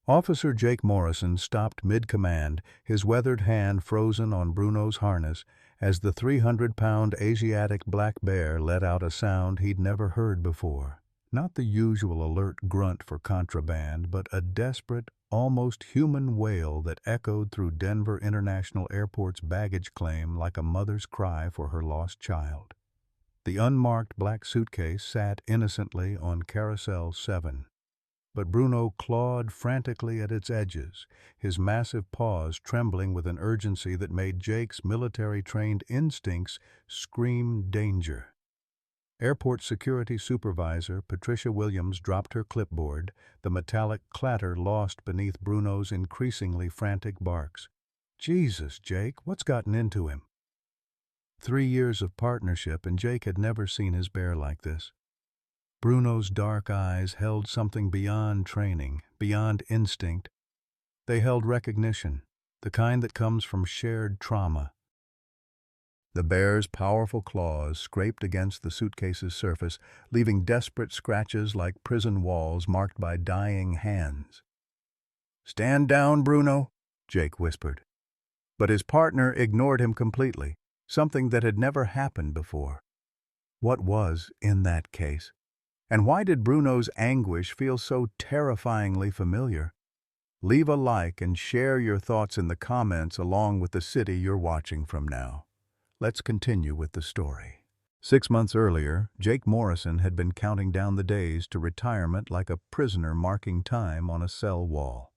Officer Jake Morrison stopped mid-command, his weathered hand frozen on Bruno's harness, as the 300-pound Asiatic black bear let out a sound he'd never heard before. Not the usual alert grunt for contraband, but a desperate, almost human wail that echoed through Denver International Airport's baggage claim like a mother's cry for her lost child. The unmarked black suitcase sat innocently on Carousel 7. But Bruno clawed frantically at its edges, his massive paws trembling with an urgency that made Jake's military-trained instincts scream danger. Airport security supervisor Patricia Williams dropped her clipboard, the metallic clatter lost beneath Bruno's increasingly frantic barks. "Jesus, Jake, what's gotten into him?" 3 years of partnership, and Jake had never seen his bear like this. Bruno's dark eyes held something beyond training, beyond instinct. They held recognition, the kind that comes from shared trauma. The bear's powerful claws scraped against the suitcase's surface, leaving desperate scratches like prison walls marked by dying hands. "Stand down, Bruno," Jake whispered. But his partner ignored him completely, something that had never happened before. What was in that case? And why did Bruno's anguish feel so terrifyingly familiar? Leave a like and share your thoughts in the comments along with the city you're watching from now. Let's continue with the story. 6 months earlier, Jake Morrison had been counting down the days to retirement like a prisoner marking time on a cell wall.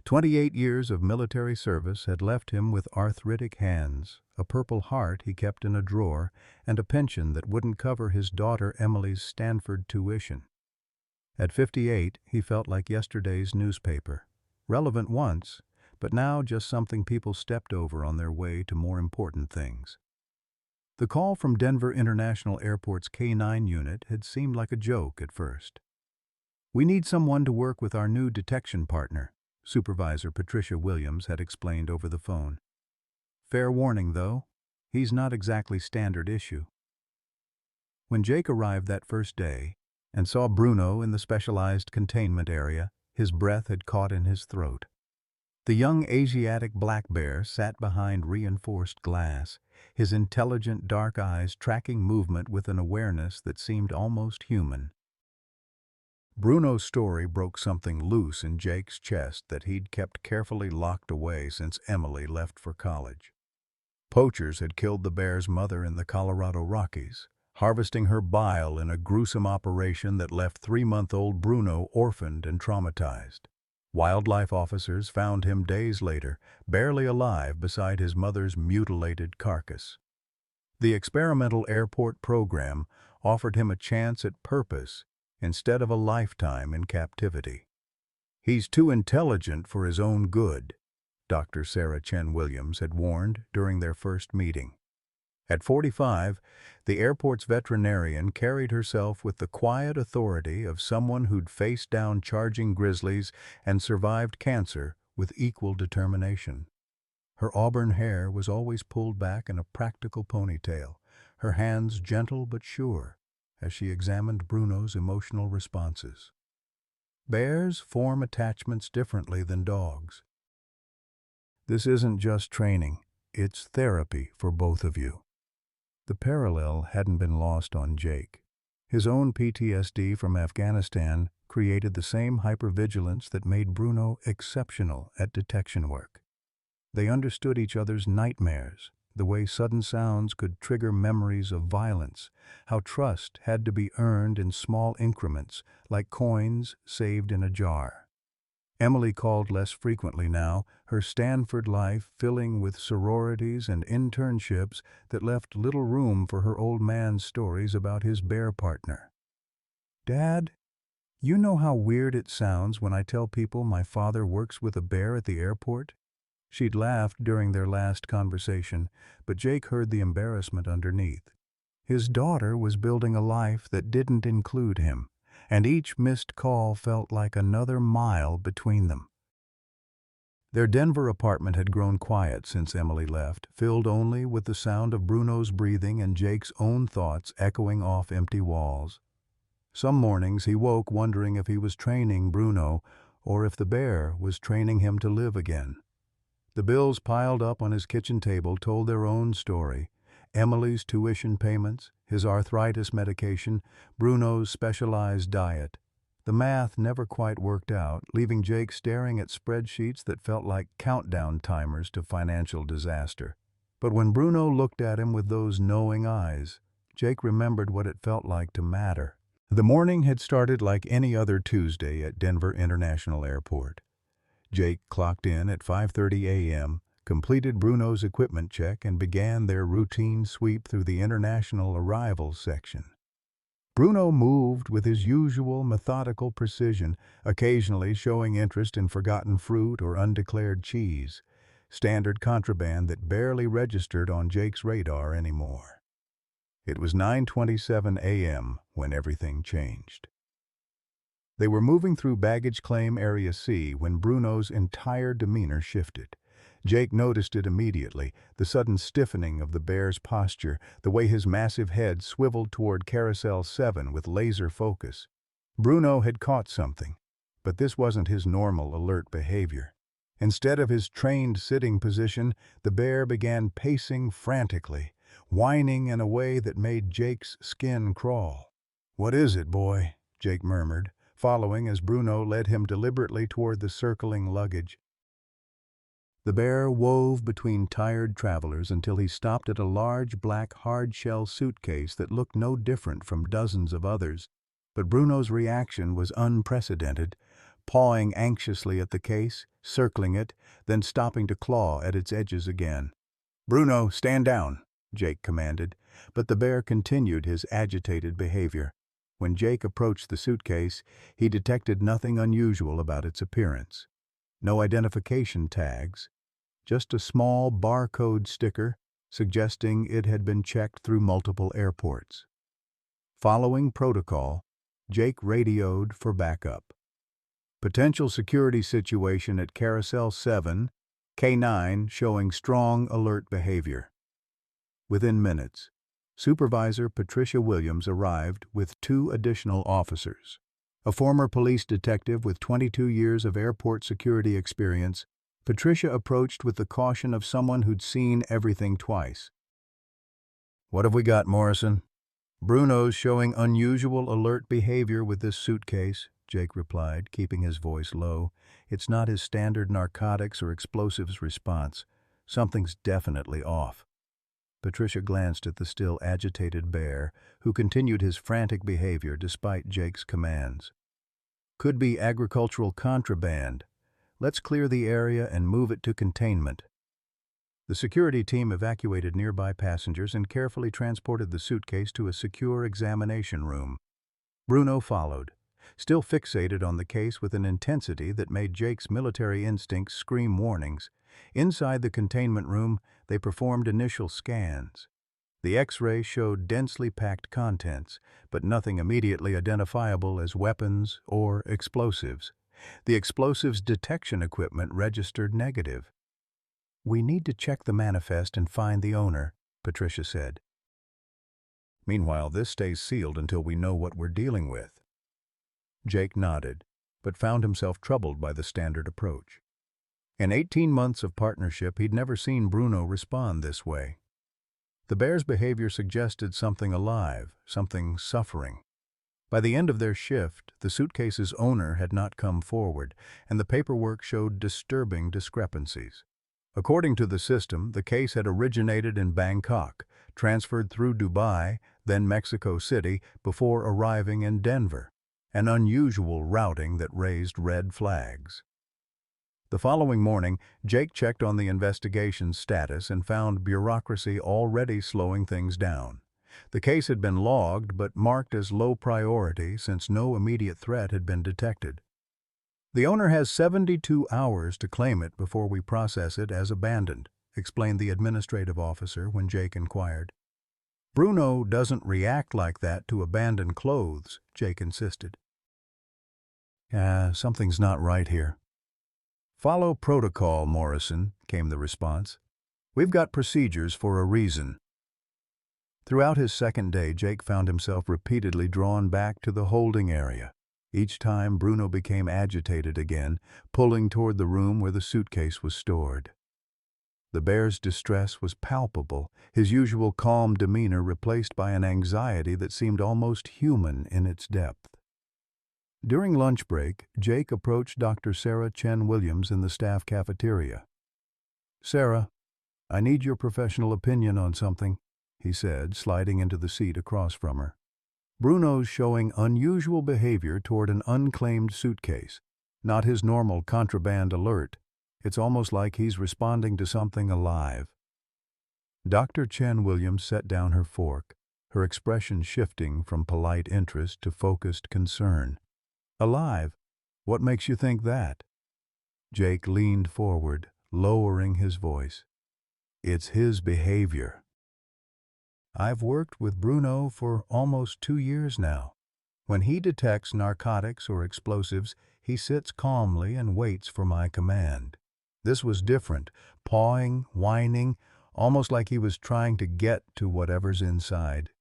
28 years of military service had left him with arthritic hands, a Purple Heart he kept in a drawer, and a pension that wouldn't cover his daughter Emily's Stanford tuition. At 58, he felt like yesterday's newspaper. Relevant once, but now just something people stepped over on their way to more important things. The call from Denver International Airport's K-9 unit had seemed like a joke at first. "We need someone to work with our new detection partner," Supervisor Patricia Williams had explained over the phone. "Fair warning, though, he's not exactly standard issue." When Jake arrived that first day and saw Bruno in the specialized containment area, his breath had caught in his throat. The young Asiatic black bear sat behind reinforced glass, his intelligent dark eyes tracking movement with an awareness that seemed almost human. Bruno's story broke something loose in Jake's chest that he'd kept carefully locked away since Emily left for college. Poachers had killed the bear's mother in the Colorado Rockies, harvesting her bile in a gruesome operation that left 3-month-old Bruno orphaned and traumatized. Wildlife officers found him days later, barely alive beside his mother's mutilated carcass. The experimental airport program offered him a chance at purpose instead of a lifetime in captivity. "He's too intelligent for his own good," Dr. Sarah Chen Williams had warned during their first meeting. At 45, the airport's veterinarian carried herself with the quiet authority of someone who'd faced down charging grizzlies and survived cancer with equal determination. Her auburn hair was always pulled back in a practical ponytail, her hands gentle but sure, as she examined Bruno's emotional responses. Bears form attachments differently than dogs. "This isn't just training, it's therapy for both of you." The parallel hadn't been lost on Jake. His own PTSD from Afghanistan created the same hypervigilance that made Bruno exceptional at detection work. They understood each other's nightmares, the way sudden sounds could trigger memories of violence, how trust had to be earned in small increments, like coins saved in a jar. Emily called less frequently now, her Stanford life filling with sororities and internships that left little room for her old man's stories about his bear partner. "Dad, you know how weird it sounds when I tell people my father works with a bear at the airport?" She'd laughed during their last conversation, but Jake heard the embarrassment underneath. His daughter was building a life that didn't include him, and each missed call felt like another mile between them. Their Denver apartment had grown quiet since Emily left, filled only with the sound of Bruno's breathing and Jake's own thoughts echoing off empty walls. Some mornings he woke wondering if he was training Bruno or if the bear was training him to live again. The bills piled up on his kitchen table told their own story. Emily's tuition payments, his arthritis medication, Bruno's specialized diet. The math never quite worked out, leaving Jake staring at spreadsheets that felt like countdown timers to financial disaster. But when Bruno looked at him with those knowing eyes, Jake remembered what it felt like to matter. The morning had started like any other Tuesday at Denver International Airport. Jake clocked in at 5:30 a.m., completed Bruno's equipment check, and began their routine sweep through the international arrivals section. Bruno moved with his usual methodical precision, occasionally showing interest in forgotten fruit or undeclared cheese, standard contraband that barely registered on Jake's radar anymore. It was 9:27 a.m. when everything changed. They were moving through baggage claim area C when Bruno's entire demeanor shifted. Jake noticed it immediately, the sudden stiffening of the bear's posture, the way his massive head swiveled toward Carousel 7 with laser focus. Bruno had caught something, but this wasn't his normal alert behavior. Instead of his trained sitting position, the bear began pacing frantically, whining in a way that made Jake's skin crawl. "What is it, boy?" Jake murmured, following as Bruno led him deliberately toward the circling luggage. The bear wove between tired travelers until he stopped at a large black hard-shell suitcase that looked no different from dozens of others. But Bruno's reaction was unprecedented, pawing anxiously at the case, circling it, then stopping to claw at its edges again. "Bruno, stand down," Jake commanded, but the bear continued his agitated behavior. When Jake approached the suitcase, he detected nothing unusual about its appearance. No identification tags, just a small barcode sticker suggesting it had been checked through multiple airports. Following protocol, Jake radioed for backup. Potential security situation at Carousel 7, K9 showing strong alert behavior. Within minutes, Supervisor Patricia Williams arrived with 2 additional officers. A former police detective with 22 years of airport security experience, Patricia approached with the caution of someone who'd seen everything twice. "What have we got, Morrison?" "Bruno's showing unusual alert behavior with this suitcase," Jake replied, keeping his voice low. "It's not his standard narcotics or explosives response. Something's definitely off." Patricia glanced at the still agitated bear, who continued his frantic behavior despite Jake's commands. "Could be agricultural contraband. Let's clear the area and move it to containment." The security team evacuated nearby passengers and carefully transported the suitcase to a secure examination room. Bruno followed, still fixated on the case with an intensity that made Jake's military instincts scream warnings. Inside the containment room, they performed initial scans. The X-ray showed densely packed contents, but nothing immediately identifiable as weapons or explosives. The explosives detection equipment registered negative. "We need to check the manifest and find the owner," Patricia said. "Meanwhile, this stays sealed until we know what we're dealing with." Jake nodded, but found himself troubled by the standard approach. In 18 months of partnership, he'd never seen Bruno respond this way. The bear's behavior suggested something alive, something suffering. By the end of their shift, the suitcase's owner had not come forward, and the paperwork showed disturbing discrepancies. According to the system, the case had originated in Bangkok, transferred through Dubai, then Mexico City, before arriving in Denver, an unusual routing that raised red flags. The following morning, Jake checked on the investigation's status and found bureaucracy already slowing things down. The case had been logged but marked as low priority since no immediate threat had been detected. "The owner has 72 hours to claim it before we process it as abandoned," explained the administrative officer when Jake inquired. "Bruno doesn't react like that to abandoned clothes," Jake insisted. Something's not right here." "Follow protocol, Morrison," came the response. "We've got procedures for a reason." Throughout his second day, Jake found himself repeatedly drawn back to the holding area. Each time Bruno became agitated again, pulling toward the room where the suitcase was stored. The bear's distress was palpable, his usual calm demeanor replaced by an anxiety that seemed almost human in its depth. During lunch break, Jake approached Dr. Sarah Chen Williams in the staff cafeteria. "Sarah, I need your professional opinion on something," he said, sliding into the seat across from her. "Bruno's showing unusual behavior toward an unclaimed suitcase, not his normal contraband alert. It's almost like he's responding to something alive." Dr. Chen Williams set down her fork, her expression shifting from polite interest to focused concern. "Alive? What makes you think that?" Jake leaned forward, lowering his voice. "It's his behavior. I've worked with Bruno for almost 2 years now. When he detects narcotics or explosives, he sits calmly and waits for my command. This was different, pawing, whining, almost like he was trying to get to whatever's inside."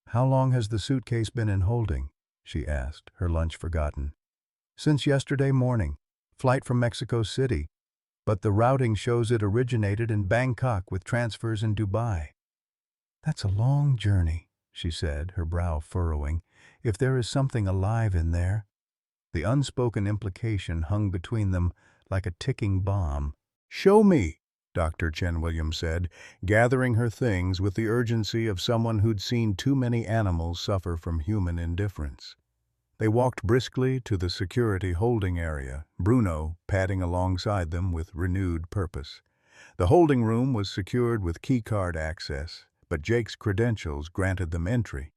"How long has the suitcase been in holding?" she asked, her lunch forgotten. "Since yesterday morning. Flight from Mexico City. But the routing shows it originated in Bangkok with transfers in Dubai." "That's a long journey," she said, her brow furrowing. "If there is something alive in there." The unspoken implication hung between them like a ticking bomb. "Show me," Dr. Chen Williams said, gathering her things with the urgency of someone who'd seen too many animals suffer from human indifference. They walked briskly to the security holding area, Bruno padding alongside them with renewed purpose. The holding room was secured with keycard access, but Jake's credentials granted them entry.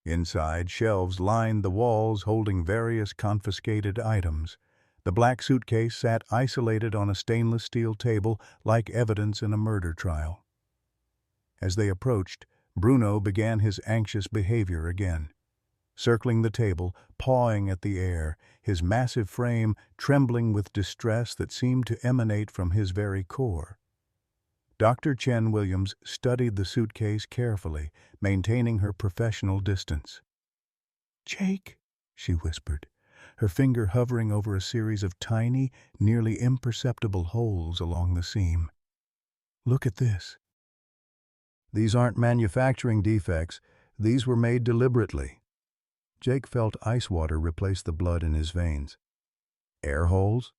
Inside, shelves lined the walls holding various confiscated items. The black suitcase sat isolated on a stainless steel table like evidence in a murder trial. As they approached, Bruno began his anxious behavior again. Circling the table, pawing at the air, his massive frame trembling with distress that seemed to emanate from his very core. Dr. Chen Williams studied the suitcase carefully, maintaining her professional distance. "Jake," she whispered, her finger hovering over a series of tiny, nearly imperceptible holes along the seam. "Look at this." "These aren't manufacturing defects. These were made deliberately." Jake felt ice water replace the blood in his veins. "Air holes?"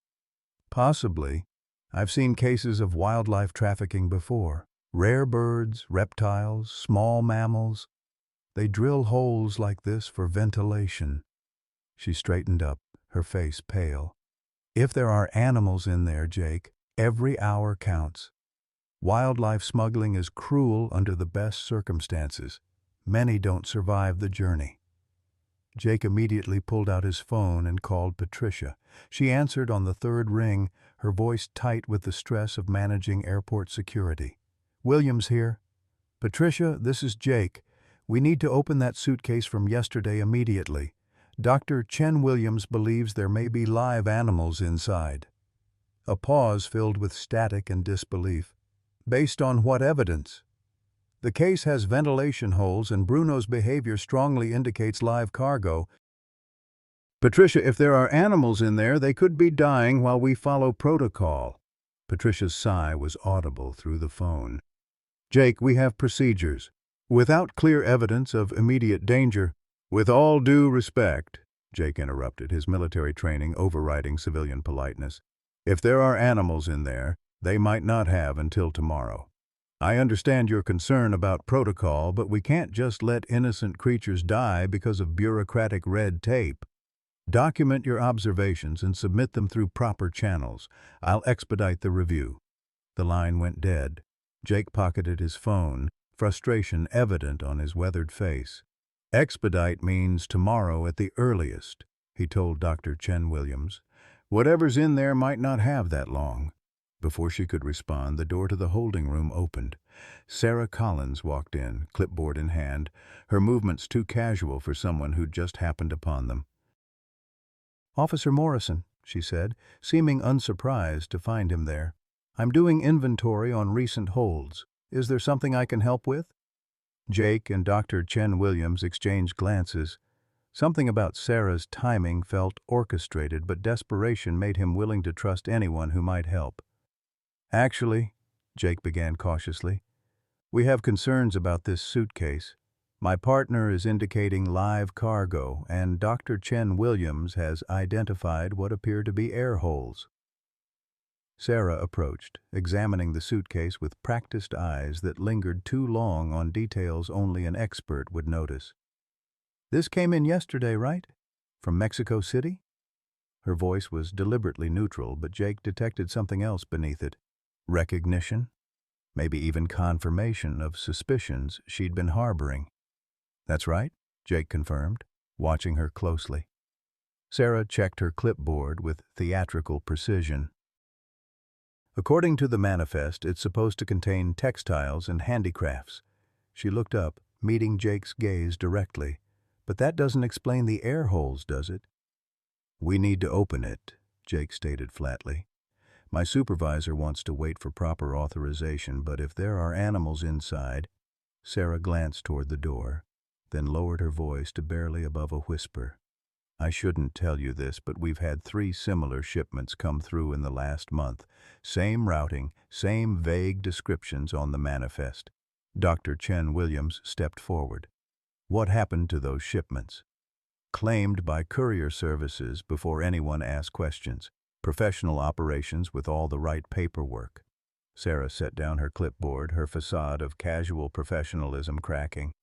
"Possibly. I've seen cases of wildlife trafficking before. Rare birds, reptiles, small mammals. They drill holes like this for ventilation." She straightened up, her face pale. "If there are animals in there, Jake, every hour counts. Wildlife smuggling is cruel under the best circumstances. Many don't survive the journey." Jake immediately pulled out his phone and called Patricia. She answered on the third ring, her voice tight with the stress of managing airport security. "Williams here." "Patricia, this is Jake. We need to open that suitcase from yesterday immediately. Dr. Chen Williams believes there may be live animals inside." A pause filled with static and disbelief. "Based on what evidence?" "The case has ventilation holes and Bruno's behavior strongly indicates live cargo." "Patricia, if there are animals in there, they could be dying while we follow protocol." Patricia's sigh was audible through the phone. "Jake, we have procedures. Without clear evidence of immediate danger—" "With all due respect," Jake interrupted, his military training overriding civilian politeness, "if there are animals in there, they might not have until tomorrow. I understand your concern about protocol, but we can't just let innocent creatures die because of bureaucratic red tape. Document your observations and submit them through proper channels. I'll expedite the review." The line went dead. Jake pocketed his phone, frustration evident on his weathered face. "Expedite means tomorrow at the earliest," he told Dr. Chen Williams. "Whatever's in there might not have that long." Before she could respond, the door to the holding room opened. Sarah Collins walked in, clipboard in hand, her movements too casual for someone who'd just happened upon them. "Officer Morrison," she said, seeming unsurprised to find him there. "I'm doing inventory on recent holds. Is there something I can help with?" Jake and Dr. Chen Williams exchanged glances. Something about Sarah's timing felt orchestrated, but desperation made him willing to trust anyone who might help. "Actually," Jake began cautiously, "we have concerns about this suitcase. My partner is indicating live cargo, and Dr. Chen Williams has identified what appear to be air holes." Sarah approached, examining the suitcase with practiced eyes that lingered too long on details only an expert would notice. "This came in yesterday, right? From Mexico City?" Her voice was deliberately neutral, but Jake detected something else beneath it. Recognition? Maybe even confirmation of suspicions she'd been harboring. "That's right," Jake confirmed, watching her closely. Sarah checked her clipboard with theatrical precision. "According to the manifest, it's supposed to contain textiles and handicrafts." She looked up, meeting Jake's gaze directly. "But that doesn't explain the air holes, does it?" "We need to open it," Jake stated flatly. "My supervisor wants to wait for proper authorization, but if there are animals inside—" Sarah glanced toward the door, then lowered her voice to barely above a whisper. "I shouldn't tell you this, but we've had 3 similar shipments come through in the last month. Same routing, same vague descriptions on the manifest." Dr. Chen Williams stepped forward. "What happened to those shipments?" "Claimed by courier services before anyone asked questions. Professional operations with all the right paperwork." Sarah set down her clipboard, her facade of casual professionalism cracking.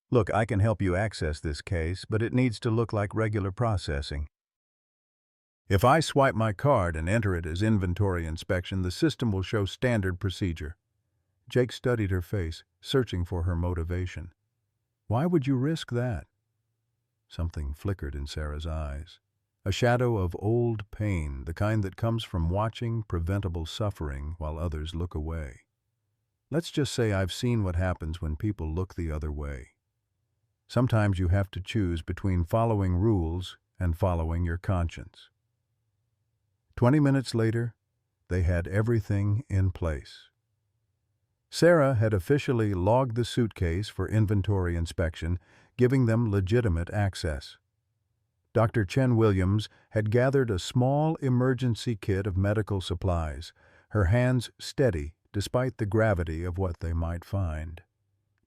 "Look, I can help you access this case, but it needs to look like regular processing. If I swipe my card and enter it as inventory inspection, the system will show standard procedure." Jake studied her face, searching for her motivation. "Why would you risk that?" Something flickered in Sarah's eyes. A shadow of old pain, the kind that comes from watching preventable suffering while others look away. "Let's just say I've seen what happens when people look the other way. Sometimes you have to choose between following rules and following your conscience." 20 minutes later, they had everything in place. Sarah had officially logged the suitcase for inventory inspection, giving them legitimate access. Dr. Chen Williams had gathered a small emergency kit of medical supplies, her hands steady despite the gravity of what they might find.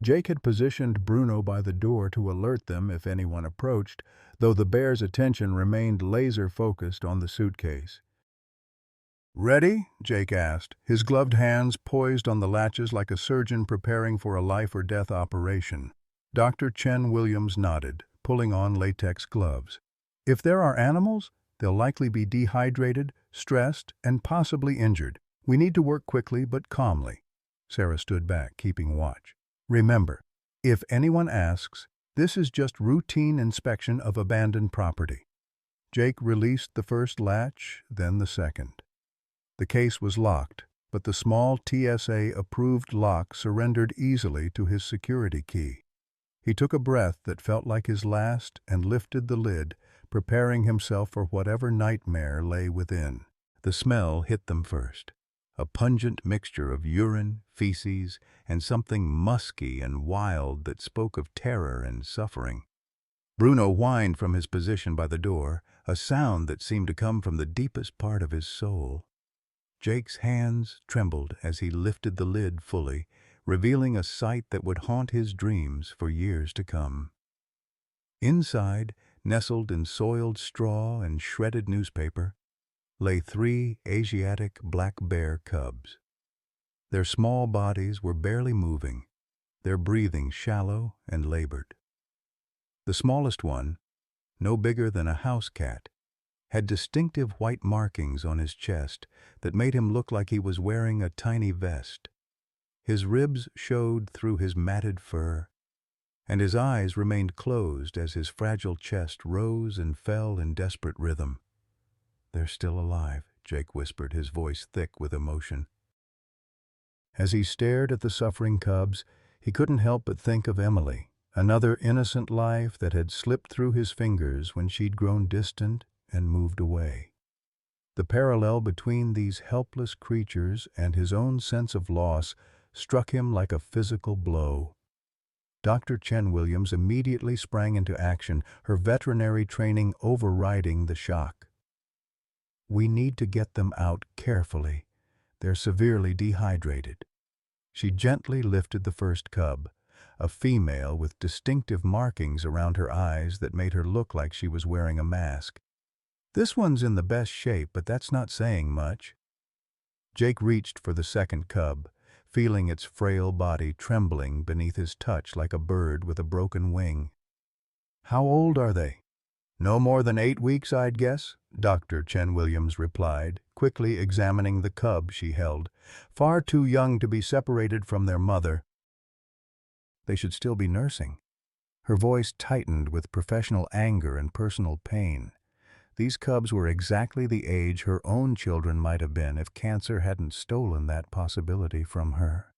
Jake had positioned Bruno by the door to alert them if anyone approached, though the bear's attention remained laser-focused on the suitcase. "Ready?" Jake asked, his gloved hands poised on the latches like a surgeon preparing for a life-or-death operation. Dr. Chen Williams nodded, pulling on latex gloves. "If there are animals, they'll likely be dehydrated, stressed, and possibly injured. We need to work quickly but calmly." Sarah stood back, keeping watch. "Remember, if anyone asks, this is just routine inspection of abandoned property." Jake released the first latch, then the second. The case was locked, but the small TSA-approved lock surrendered easily to his security key. He took a breath that felt like his last and lifted the lid, preparing himself for whatever nightmare lay within. The smell hit them first. A pungent mixture of urine, feces, and something musky and wild that spoke of terror and suffering. Bruno whined from his position by the door, a sound that seemed to come from the deepest part of his soul. Jake's hands trembled as he lifted the lid fully, revealing a sight that would haunt his dreams for years to come. Inside, nestled in soiled straw and shredded newspaper, lay 3 Asiatic black bear cubs. Their small bodies were barely moving, their breathing shallow and labored. The smallest one, no bigger than a house cat, had distinctive white markings on his chest that made him look like he was wearing a tiny vest. His ribs showed through his matted fur, and his eyes remained closed as his fragile chest rose and fell in desperate rhythm. "They're still alive," Jake whispered, his voice thick with emotion. As he stared at the suffering cubs, he couldn't help but think of Emily, another innocent life that had slipped through his fingers when she'd grown distant and moved away. The parallel between these helpless creatures and his own sense of loss struck him like a physical blow. Dr. Chen Williams immediately sprang into action, her veterinary training overriding the shock. "We need to get them out carefully. They're severely dehydrated." She gently lifted the first cub, a female with distinctive markings around her eyes that made her look like she was wearing a mask. "This one's in the best shape, but that's not saying much." Jake reached for the second cub, feeling its frail body trembling beneath his touch like a bird with a broken wing. "How old are they?" "No more than 8 weeks, I'd guess," Dr. Chen Williams replied, quickly examining the cub she held. "Far too young to be separated from their mother." "They should still be nursing." Her voice tightened with professional anger and personal pain. These cubs were exactly the age her own children might have been if cancer hadn't stolen that possibility from her.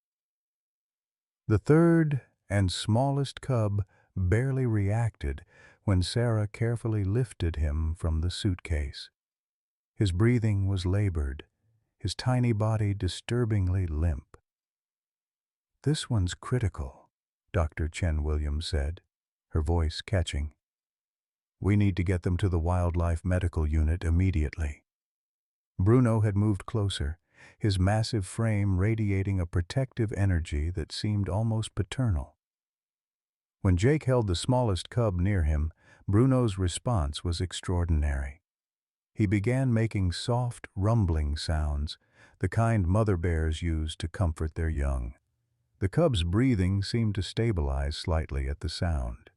The third and smallest cub barely reacted when Sarah carefully lifted him from the suitcase. His breathing was labored, his tiny body disturbingly limp. "This one's critical," Dr. Chen Williams said, her voice catching. "We need to get them to the wildlife medical unit immediately." Bruno had moved closer, his massive frame radiating a protective energy that seemed almost paternal. When Jake held the smallest cub near him, Bruno's response was extraordinary. He began making soft, rumbling sounds, the kind mother bears use to comfort their young. The cub's breathing seemed to stabilize slightly at the sound.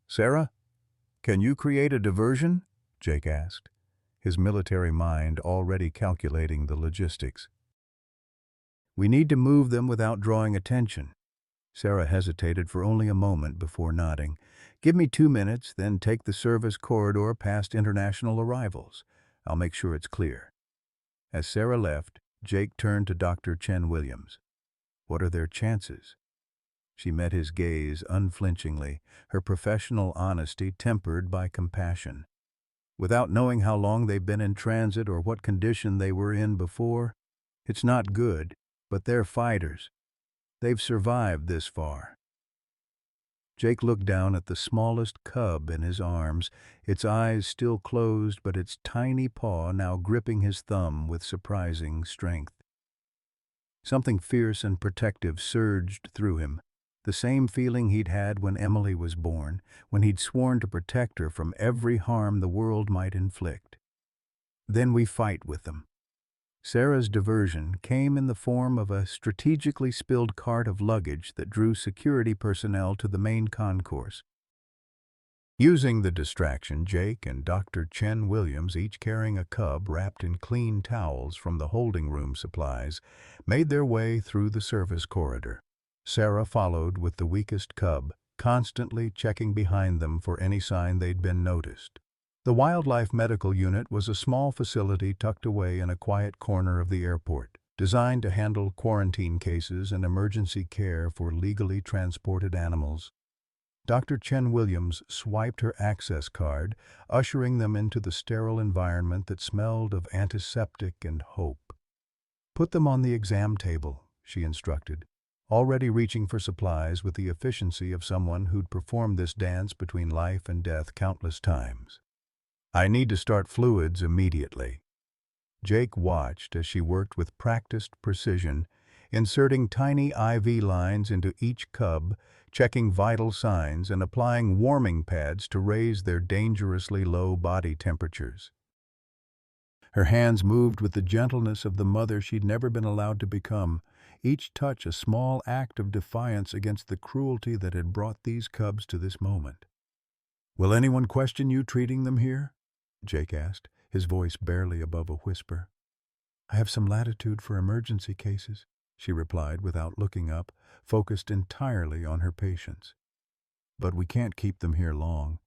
"Sarah, can you create a diversion?" Jake asked, his military mind already calculating the logistics. "We need to move them without drawing attention." Sarah hesitated for only a moment before nodding. "Give me 2 minutes, then take the service corridor past international arrivals. I'll make sure it's clear." As Sarah left, Jake turned to Dr. Chen Williams. "What are their chances?" She met his gaze unflinchingly, her professional honesty tempered by compassion. "Without knowing how long they've been in transit or what condition they were in before, it's not good, but they're fighters. They've survived this far." Jake looked down at the smallest cub in his arms, its eyes still closed but its tiny paw now gripping his thumb with surprising strength. Something fierce and protective surged through him, the same feeling he'd had when Emily was born, when he'd sworn to protect her from every harm the world might inflict. "Then we fight with them." Sarah's diversion came in the form of a strategically spilled cart of luggage that drew security personnel to the main concourse. Using the distraction, Jake and Dr. Chen Williams, each carrying a cub wrapped in clean towels from the holding room supplies, made their way through the service corridor. Sarah followed with the weakest cub, constantly checking behind them for any sign they'd been noticed. The Wildlife Medical Unit was a small facility tucked away in a quiet corner of the airport, designed to handle quarantine cases and emergency care for legally transported animals. Dr. Chen Williams swiped her access card, ushering them into the sterile environment that smelled of antiseptic and hope. "Put them on the exam table," she instructed, already reaching for supplies with the efficiency of someone who'd performed this dance between life and death countless times. "I need to start fluids immediately." Jake watched as she worked with practiced precision, inserting tiny IV lines into each cub, checking vital signs and applying warming pads to raise their dangerously low body temperatures. Her hands moved with the gentleness of the mother she'd never been allowed to become, each touch a small act of defiance against the cruelty that had brought these cubs to this moment. "Will anyone question you treating them here?" Jake asked, his voice barely above a whisper. "I have some latitude for emergency cases," she replied without looking up, focused entirely on her patients. "But we can't keep them here long.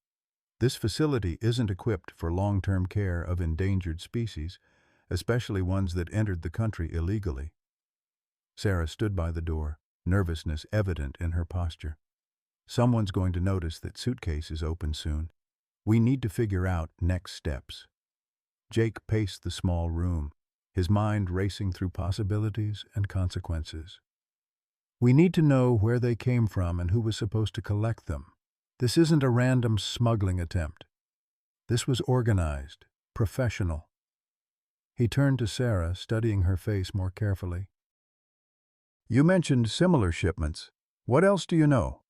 This facility isn't equipped for long-term care of endangered species, especially ones that entered the country illegally." Sarah stood by the door, nervousness evident in her posture. "Someone's going to notice that Suitcase is open soon. We need to figure out next steps." Jake paced the small room, his mind racing through possibilities and consequences. We need to know where they came from and who was supposed to collect them. This isn't a random smuggling attempt. This was organized, professional. He turned to Sarah, studying her face more carefully. You mentioned similar shipments. What else do you know?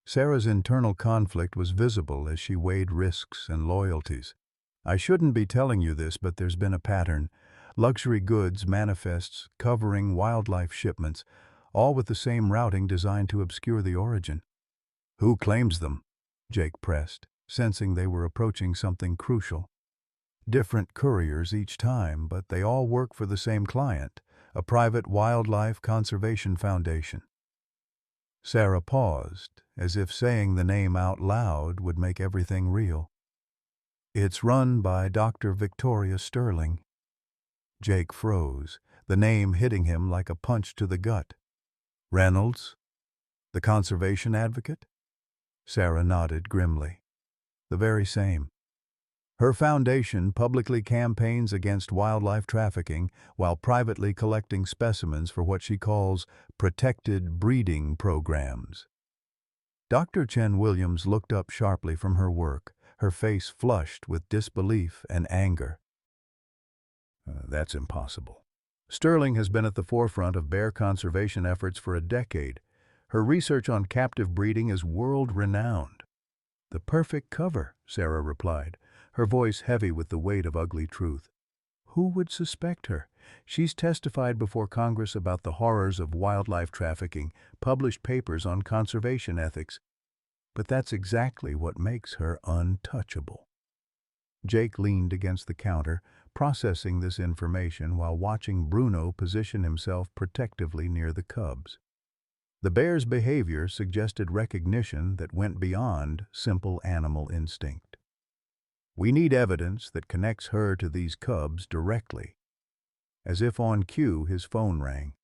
Sarah's internal conflict was visible as she weighed risks and loyalties. I shouldn't be telling you this, but there's been a pattern. Luxury goods manifests covering wildlife shipments, all with the same routing designed to obscure the origin. Who claims them? Jake pressed, sensing they were approaching something crucial. Different couriers each time, but they all work for the same client, a private wildlife conservation foundation. Sarah paused, as if saying the name out loud would make everything real. It's run by Dr. Victoria Sterling. Jake froze, the name hitting him like a punch to the gut. Reynolds? The conservation advocate? Sarah nodded grimly. The very same. Her foundation publicly campaigns against wildlife trafficking while privately collecting specimens for what she calls protected breeding programs. Dr. Chen Williams looked up sharply from her work, her face flushed with disbelief and anger. That's impossible. Sterling has been at the forefront of bear conservation efforts for a decade. Her research on captive breeding is world-renowned. The perfect cover, Sarah replied, her voice heavy with the weight of ugly truth. Who would suspect her? She's testified before Congress about the horrors of wildlife trafficking, published papers on conservation ethics. But that's exactly what makes her untouchable. Jake leaned against the counter, processing this information while watching Bruno position himself protectively near the cubs. The bear's behavior suggested recognition that went beyond simple animal instinct. We need evidence that connects her to these cubs directly. As if on cue, his phone rang.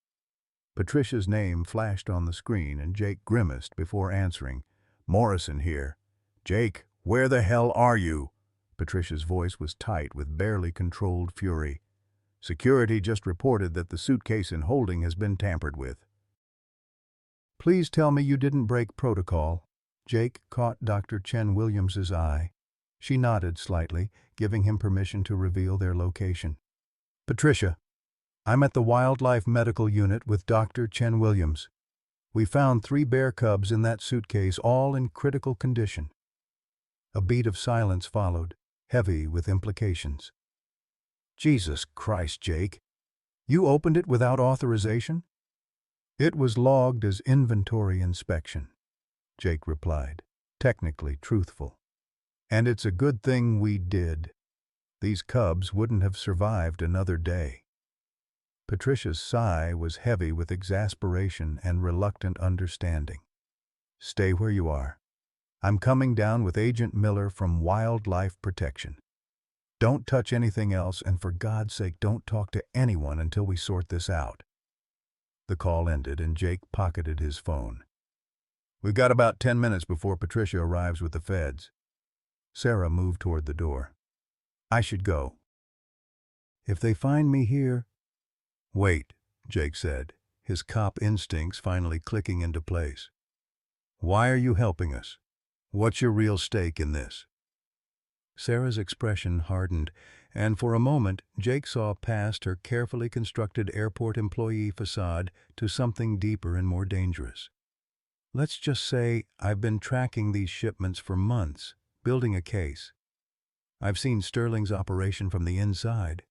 Patricia's name flashed on the screen and Jake grimaced before answering. Morrison here. Jake, where the hell are you? Patricia's voice was tight with barely controlled fury. Security just reported that the suitcase in holding has been tampered with. Please tell me you didn't break protocol. Jake caught Dr. Chen Williams's eye. She nodded slightly, giving him permission to reveal their location. Patricia, I'm at the Wildlife Medical Unit with Dr. Chen Williams. We found 3 bear cubs in that suitcase, all in critical condition. A beat of silence followed, heavy with implications. Jesus Christ, Jake. You opened it without authorization? It was logged as inventory inspection, Jake replied, technically truthful. And it's a good thing we did. These cubs wouldn't have survived another day. Patricia's sigh was heavy with exasperation and reluctant understanding. Stay where you are. I'm coming down with Agent Miller from Wildlife Protection. Don't touch anything else, and for God's sake, don't talk to anyone until we sort this out. The call ended and Jake pocketed his phone. We've got about 10 minutes before Patricia arrives with the feds. Sarah moved toward the door. I should go. If they find me here... Wait, Jake said, his cop instincts finally clicking into place. Why are you helping us? What's your real stake in this? Sarah's expression hardened, and for a moment Jake saw past her carefully constructed airport employee facade to something deeper and more dangerous. Let's just say I've been tracking these shipments for months, building a case. I've seen Sterling's operation from the inside.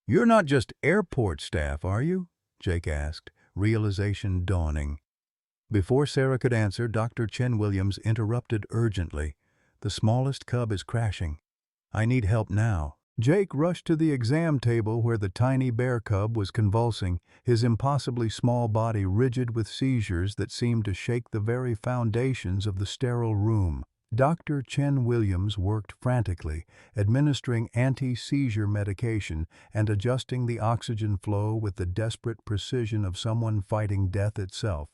You're not just airport staff, are you? Jake asked, realization dawning. Before Sarah could answer, Dr. Chen Williams interrupted urgently. The smallest cub is crashing. I need help now. Jake rushed to the exam table where the tiny bear cub was convulsing, his impossibly small body rigid with seizures that seemed to shake the very foundations of the sterile room. Dr. Chen Williams worked frantically, administering anti-seizure medication and adjusting the oxygen flow with the desperate precision of someone fighting death itself.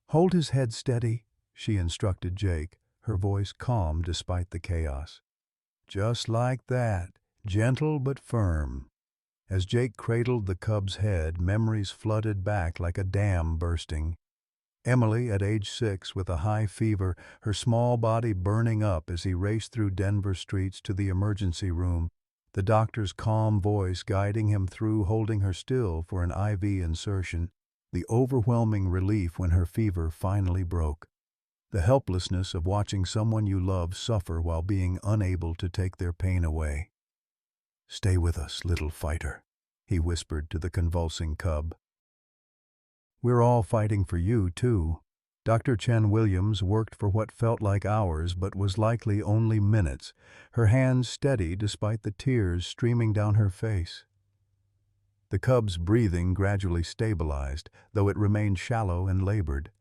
Hold his head steady, she instructed Jake, her voice calm despite the chaos. Just like that, gentle but firm. As Jake cradled the cub's head, memories flooded back like a dam bursting. Emily, at age 6, with a high fever, her small body burning up as he raced through Denver streets to the emergency room, the doctor's calm voice guiding him through, holding her still for an IV insertion, the overwhelming relief when her fever finally broke, the helplessness of watching someone you love suffer while being unable to take their pain away. "Stay with us, little fighter," he whispered to the convulsing cub. "We're all fighting for you, too." Dr. Chen Williams worked for what felt like hours but was likely only minutes, her hands steady despite the tears streaming down her face. The cub's breathing gradually stabilized, though it remained shallow and labored.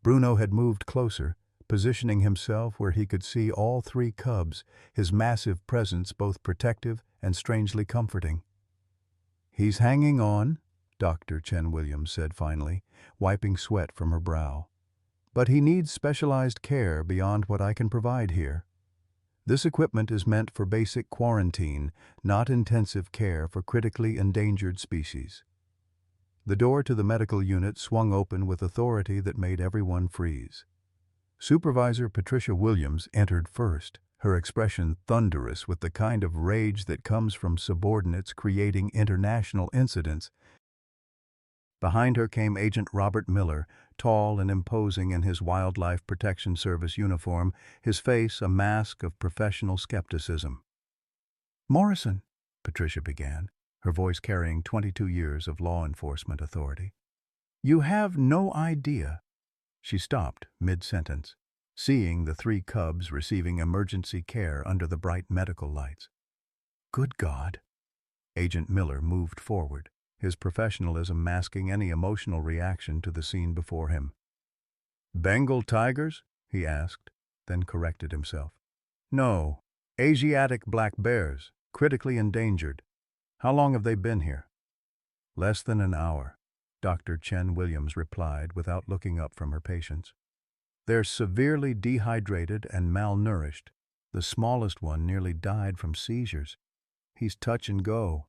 Bruno had moved closer, positioning himself where he could see all 3 cubs, his massive presence both protective and strangely comforting. "He's hanging on," Dr. Chen Williams said finally, wiping sweat from her brow. "But he needs specialized care beyond what I can provide here. This equipment is meant for basic quarantine, not intensive care for critically endangered species." The door to the medical unit swung open with authority that made everyone freeze. Supervisor Patricia Williams entered first, her expression thunderous with the kind of rage that comes from subordinates creating international incidents. Behind her came Agent Robert Miller, tall and imposing in his Wildlife Protection Service uniform, his face a mask of professional skepticism. "Morrison," Patricia began, her voice carrying 22 years of law enforcement authority. "You have no idea." She stopped mid-sentence, seeing the 3 cubs receiving emergency care under the bright medical lights. "Good God." Agent Miller moved forward, his professionalism masking any emotional reaction to the scene before him. "Bengal tigers?" he asked, then corrected himself. "No, Asiatic black bears, critically endangered. How long have they been here?" "Less than an hour," Dr. Chen Williams replied without looking up from her patients. "They're severely dehydrated and malnourished. The smallest one nearly died from seizures. He's touch and go."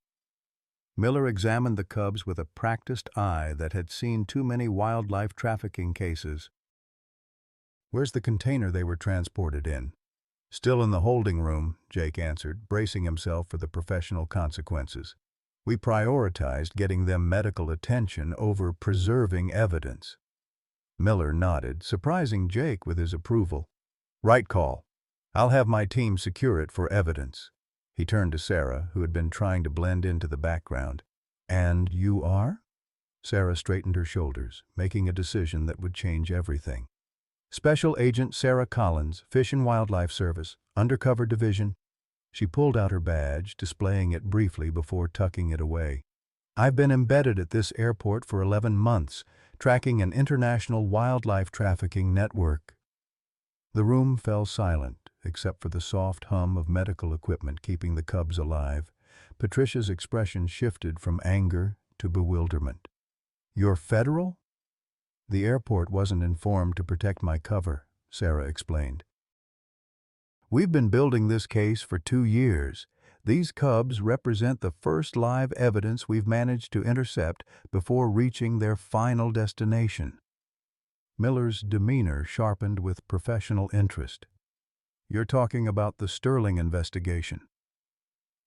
Miller examined the cubs with a practiced eye that had seen too many wildlife trafficking cases. "Where's the container they were transported in?" "Still in the holding room," Jake answered, bracing himself for the professional consequences. "We prioritized getting them medical attention over preserving evidence." Miller nodded, surprising Jake with his approval. "Right call. I'll have my team secure it for evidence." He turned to Sarah, who had been trying to blend into the background. "And you are?" Sarah straightened her shoulders, making a decision that would change everything. "Special Agent Sarah Collins, Fish and Wildlife Service, Undercover Division." She pulled out her badge, displaying it briefly before tucking it away. "I've been embedded at this airport for 11 months, tracking an international wildlife trafficking network." The room fell silent, except for the soft hum of medical equipment keeping the cubs alive. Patricia's expression shifted from anger to bewilderment. "You're federal?" "The airport wasn't informed to protect my cover," Sarah explained. "We've been building this case for 2 years. These cubs represent the first live evidence we've managed to intercept before reaching their final destination." Miller's demeanor sharpened with professional interest. "You're talking about the Sterling investigation."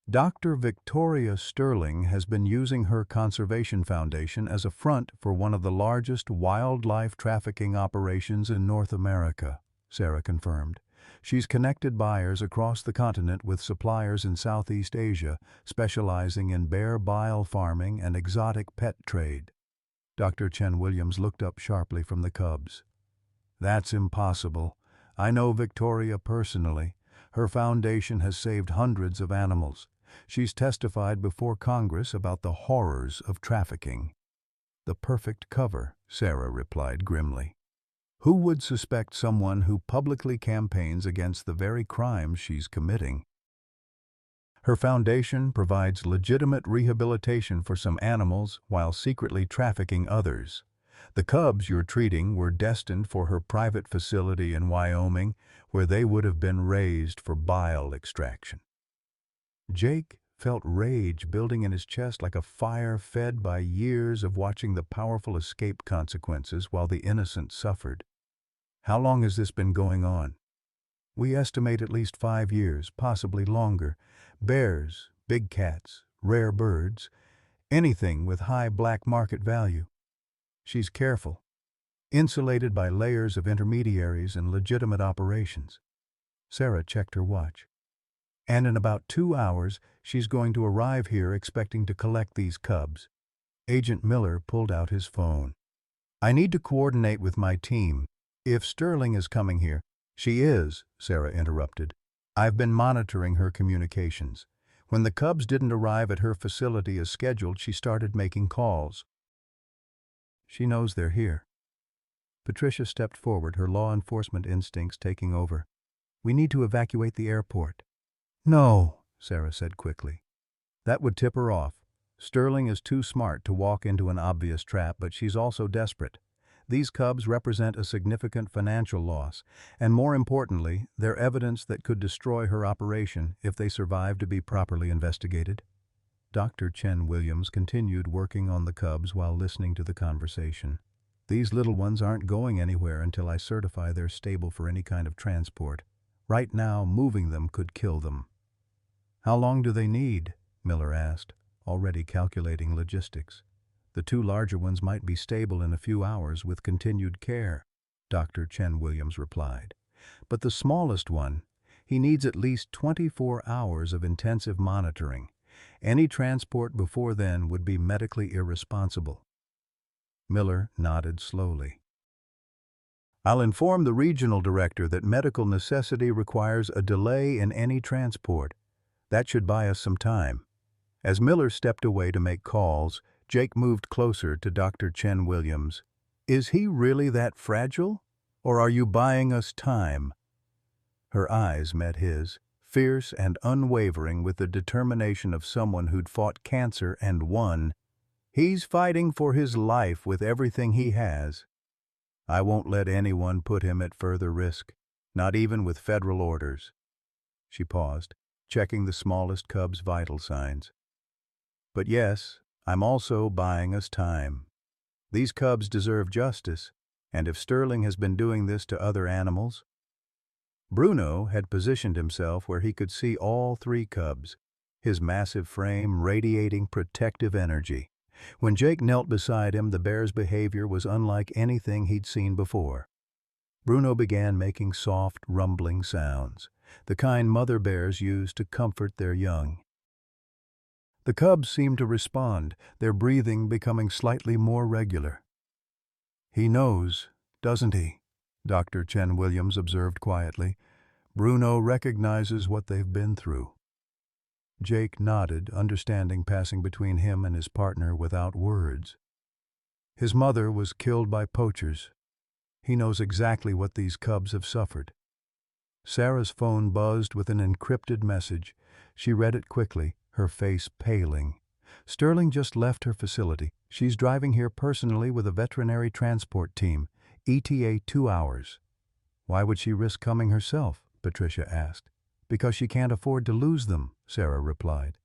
Dr. Victoria Sterling has been using her conservation foundation as a front for one of the largest wildlife trafficking operations in North America, Sarah confirmed. She's connected buyers across the continent with suppliers in Southeast Asia, specializing in bear bile farming and exotic pet trade. Dr. Chen Williams looked up sharply from the cubs. "That's impossible. I know Victoria personally. Her foundation has saved hundreds of animals. She's testified before Congress about the horrors of trafficking." "The perfect cover," Sarah replied grimly. "Who would suspect someone who publicly campaigns against the very crimes she's committing?" "Her foundation provides legitimate rehabilitation for some animals while secretly trafficking others. The cubs you're treating were destined for her private facility in Wyoming, where they would have been raised for bile extraction." Jake felt rage building in his chest like a fire fed by years of watching the powerful escape consequences while the innocent suffered. How long has this been going on? We estimate at least 5 years, possibly longer. Bears, big cats, rare birds, anything with high black market value. She's careful, insulated by layers of intermediaries and legitimate operations. Sarah checked her watch. And in about 2 hours, she's going to arrive here expecting to collect these cubs. Agent Miller pulled out his phone. I need to coordinate with my team. If Sterling is coming here— She is, Sarah interrupted. I've been monitoring her communications. When the cubs didn't arrive at her facility as scheduled, she started making calls. She knows they're here. Patricia stepped forward, her law enforcement instincts taking over. We need to evacuate the airport. No, Sarah said quickly. That would tip her off. Sterling is too smart to walk into an obvious trap, but she's also desperate. These cubs represent a significant financial loss, and more importantly, they're evidence that could destroy her operation if they survive to be properly investigated. Dr. Chen Williams continued working on the cubs while listening to the conversation. These little ones aren't going anywhere until I certify they're stable for any kind of transport. Right now, moving them could kill them. How long do they need? Miller asked, already calculating logistics. The 2 larger ones might be stable in a few hours with continued care, Dr. Chen Williams replied. But the smallest one, he needs at least 24 hours of intensive monitoring. Any transport before then would be medically irresponsible. Miller nodded slowly. I'll inform the regional director that medical necessity requires a delay in any transport. That should buy us some time. As Miller stepped away to make calls, Jake moved closer to Dr. Chen Williams. Is he really that fragile? Or are you buying us time? Her eyes met his, fierce and unwavering with the determination of someone who'd fought cancer and won. He's fighting for his life with everything he has. I won't let anyone put him at further risk, not even with federal orders. She paused, checking the smallest cub's vital signs. But yes, I'm also buying us time. These cubs deserve justice, and if Sterling has been doing this to other animals— Bruno had positioned himself where he could see all 3 cubs, his massive frame radiating protective energy. When Jake knelt beside him, the bear's behavior was unlike anything he'd seen before. Bruno began making soft, rumbling sounds, the kind mother bears use to comfort their young. The cubs seemed to respond, their breathing becoming slightly more regular. He knows, doesn't he? Dr. Chen Williams observed quietly. Bruno recognizes what they've been through. Jake nodded, understanding passing between him and his partner without words. His mother was killed by poachers. He knows exactly what these cubs have suffered. Sarah's phone buzzed with an encrypted message. She read it quickly, her face paling. Sterling just left her facility. She's driving here personally with a veterinary transport team. ETA 2 hours. Why would she risk coming herself? Patricia asked. Because she can't afford to lose them, Sarah replied.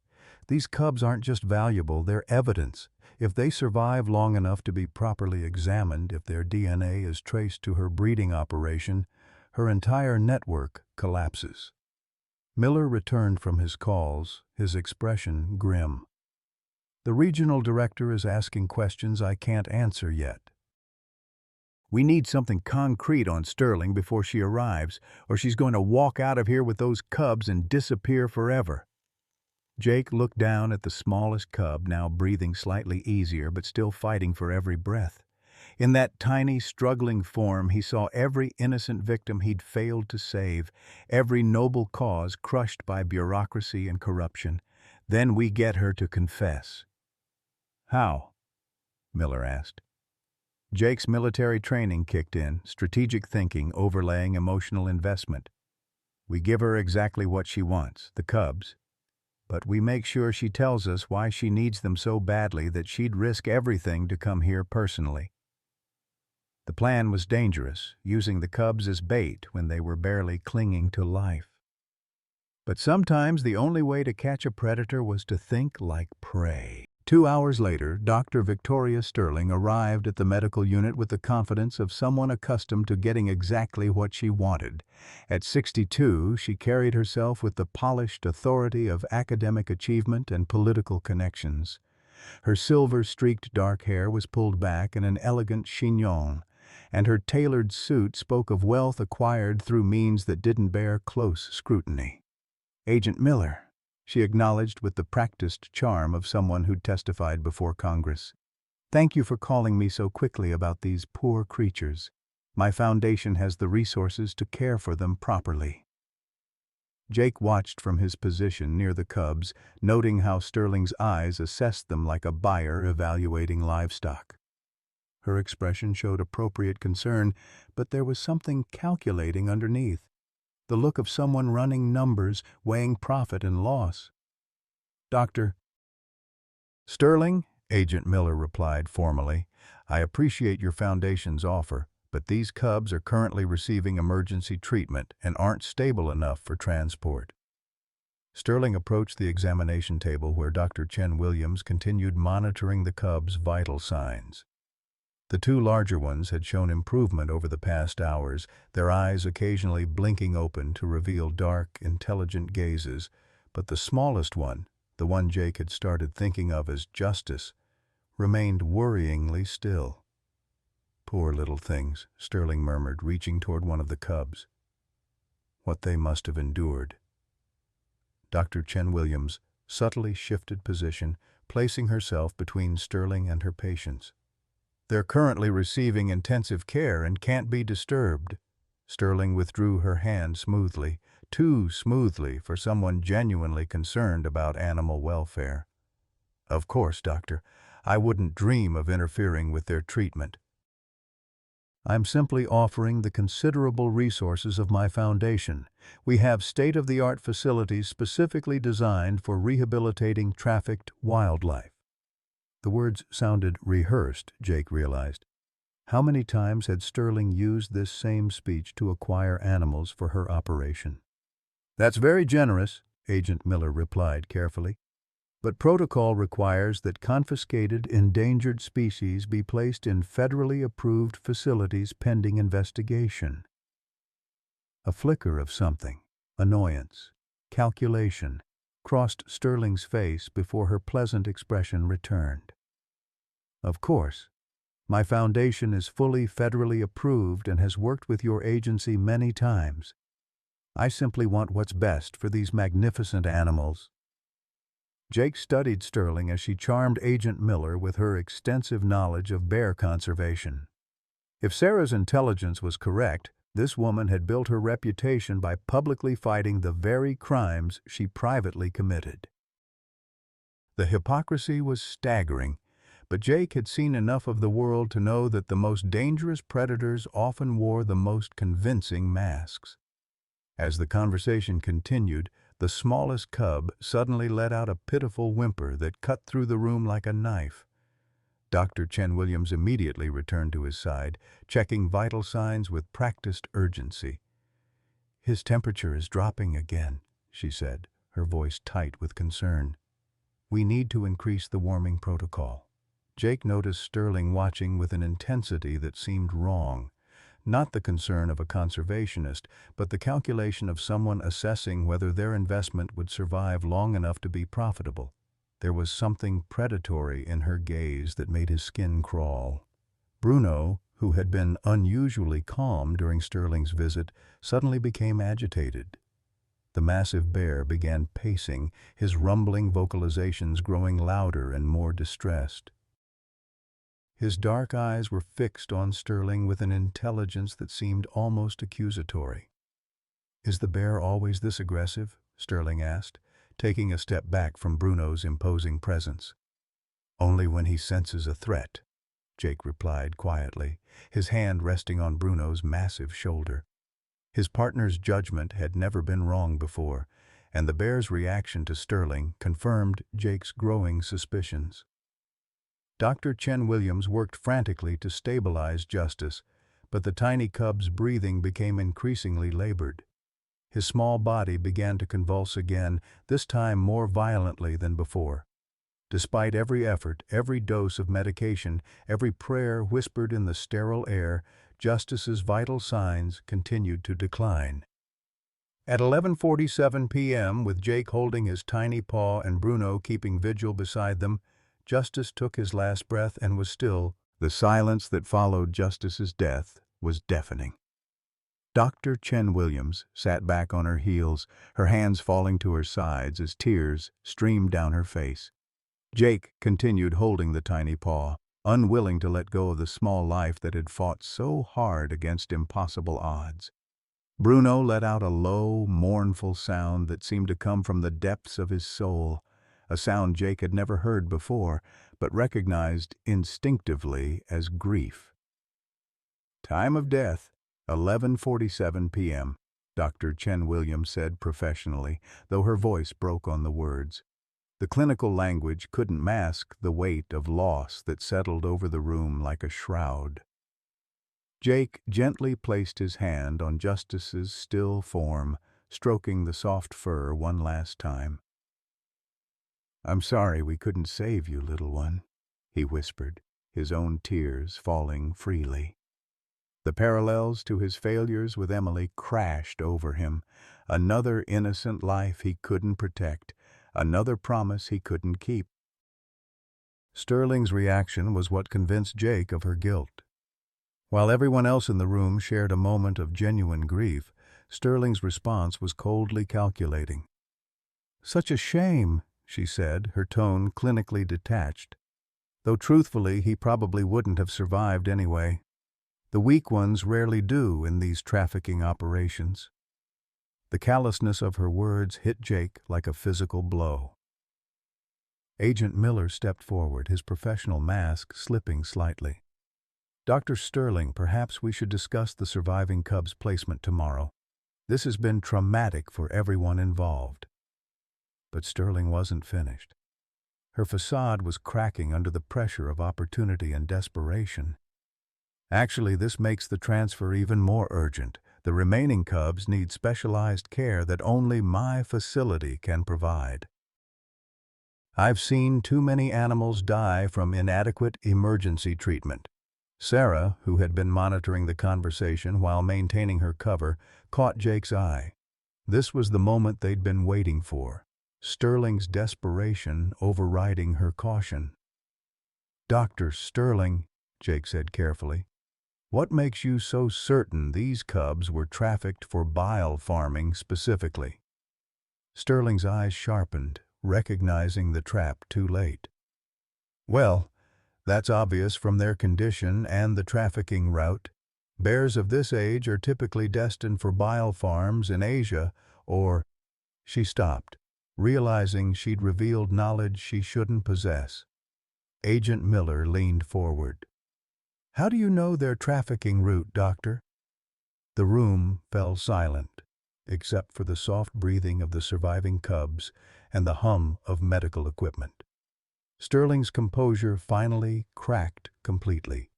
These cubs aren't just valuable, they're evidence. If they survive long enough to be properly examined, if their DNA is traced to her breeding operation, her entire network collapses. Miller returned from his calls, his expression grim. The regional director is asking questions I can't answer yet. We need something concrete on Sterling before she arrives, or she's going to walk out of here with those cubs and disappear forever. Jake looked down at the smallest cub, now breathing slightly easier but still fighting for every breath. In that tiny, struggling form, he saw every innocent victim he'd failed to save, every noble cause crushed by bureaucracy and corruption. Then we get her to confess. How? Miller asked. Jake's military training kicked in, strategic thinking overlaying emotional investment. We give her exactly what she wants, the cubs, but we make sure she tells us why she needs them so badly that she'd risk everything to come here personally. The plan was dangerous, using the cubs as bait when they were barely clinging to life. But sometimes the only way to catch a predator was to think like prey. 2 hours later, Dr. Victoria Sterling arrived at the medical unit with the confidence of someone accustomed to getting exactly what she wanted. At 62, she carried herself with the polished authority of academic achievement and political connections. Her silver-streaked dark hair was pulled back in an elegant chignon, and her tailored suit spoke of wealth acquired through means that didn't bear close scrutiny. "Agent Miller," she acknowledged with the practiced charm of someone who'd testified before Congress. "Thank you for calling me so quickly about these poor creatures. My foundation has the resources to care for them properly." Jake watched from his position near the cubs, noting how Sterling's eyes assessed them like a buyer evaluating livestock. Her expression showed appropriate concern, but there was something calculating underneath. The look of someone running numbers, weighing profit and loss. "Dr. Sterling," Agent Miller replied formally, "I appreciate your foundation's offer, but these cubs are currently receiving emergency treatment and aren't stable enough for transport." Sterling approached the examination table where Dr. Chen Williams continued monitoring the cubs' vital signs. The two larger ones had shown improvement over the past hours, their eyes occasionally blinking open to reveal dark, intelligent gazes, but the smallest one, the one Jake had started thinking of as Justice, remained worryingly still. "Poor little things," Sterling murmured, reaching toward one of the cubs. "What they must have endured." Dr. Chen Williams subtly shifted position, placing herself between Sterling and her patients. "They're currently receiving intensive care and can't be disturbed." Sterling withdrew her hand smoothly, too smoothly for someone genuinely concerned about animal welfare. "Of course, Doctor. I wouldn't dream of interfering with their treatment. I'm simply offering the considerable resources of my foundation. We have state-of-the-art facilities specifically designed for rehabilitating trafficked wildlife." The words sounded rehearsed, Jake realized. How many times had Sterling used this same speech to acquire animals for her operation? "That's very generous," Agent Miller replied carefully. "But protocol requires that confiscated endangered species be placed in federally approved facilities pending investigation." A flicker of something, annoyance, calculation, crossed Sterling's face before her pleasant expression returned. "Of course. My foundation is fully federally approved and has worked with your agency many times. I simply want what's best for these magnificent animals." Jake studied Sterling as she charmed Agent Miller with her extensive knowledge of bear conservation. If Sarah's intelligence was correct, this woman had built her reputation by publicly fighting the very crimes she privately committed. The hypocrisy was staggering, but Jake had seen enough of the world to know that the most dangerous predators often wore the most convincing masks. As the conversation continued, the smallest cub suddenly let out a pitiful whimper that cut through the room like a knife. Dr. Chen Williams immediately returned to his side, checking vital signs with practiced urgency. "His temperature is dropping again," she said, her voice tight with concern. "We need to increase the warming protocol." Jake noticed Sterling watching with an intensity that seemed wrong. Not the concern of a conservationist, but the calculation of someone assessing whether their investment would survive long enough to be profitable. There was something predatory in her gaze that made his skin crawl. Bruno, who had been unusually calm during Sterling's visit, suddenly became agitated. The massive bear began pacing, his rumbling vocalizations growing louder and more distressed. His dark eyes were fixed on Sterling with an intelligence that seemed almost accusatory. "Is the bear always this aggressive?" Sterling asked, taking a step back from Bruno's imposing presence. "Only when he senses a threat," Jake replied quietly, his hand resting on Bruno's massive shoulder. His partner's judgment had never been wrong before, and the bear's reaction to Sterling confirmed Jake's growing suspicions. Dr. Chen Williams worked frantically to stabilize Justice, but the tiny cub's breathing became increasingly labored. His small body began to convulse again, this time more violently than before. Despite every effort, every dose of medication, every prayer whispered in the sterile air, Justice's vital signs continued to decline. At 11:47 p.m., with Jake holding his tiny paw and Bruno keeping vigil beside them, Justice took his last breath and was still. The silence that followed Justice's death was deafening. Dr. Chen Williams sat back on her heels, her hands falling to her sides as tears streamed down her face. Jake continued holding the tiny paw, unwilling to let go of the small life that had fought so hard against impossible odds. Bruno let out a low, mournful sound that seemed to come from the depths of his soul, a sound Jake had never heard before, but recognized instinctively as grief. Time of death, 11:47 p.m., Dr. Chen Williams said professionally, though her voice broke on the words. The clinical language couldn't mask the weight of loss that settled over the room like a shroud. Jake gently placed his hand on Justice's still form, stroking the soft fur one last time. "I'm sorry we couldn't save you, little one," he whispered, his own tears falling freely. The parallels to his failures with Emily crashed over him. Another innocent life he couldn't protect, another promise he couldn't keep. Sterling's reaction was what convinced Jake of her guilt. While everyone else in the room shared a moment of genuine grief, Sterling's response was coldly calculating. "Such a shame," she said, her tone clinically detached. Though truthfully, he probably wouldn't have survived anyway. The weak ones rarely do in these trafficking operations. The callousness of her words hit Jake like a physical blow. Agent Miller stepped forward, his professional mask slipping slightly. "Dr. Sterling, perhaps we should discuss the surviving cub's placement tomorrow. This has been traumatic for everyone involved." But Sterling wasn't finished. Her facade was cracking under the pressure of opportunity and desperation. "Actually, this makes the transfer even more urgent. The remaining cubs need specialized care that only my facility can provide. I've seen too many animals die from inadequate emergency treatment." Sarah, who had been monitoring the conversation while maintaining her cover, caught Jake's eye. This was the moment they'd been waiting for, Sterling's desperation overriding her caution. "Dr. Sterling," Jake said carefully, "what makes you so certain these cubs were trafficked for bile farming specifically?" Sterling's eyes sharpened, recognizing the trap too late. "Well, that's obvious from their condition and the trafficking route. Bears of this age are typically destined for bile farms in Asia or—" She stopped, realizing she'd revealed knowledge she shouldn't possess. Agent Miller leaned forward. "How do you know their trafficking route, Doctor?" The room fell silent, except for the soft breathing of the surviving cubs and the hum of medical equipment. Sterling's composure finally cracked completely.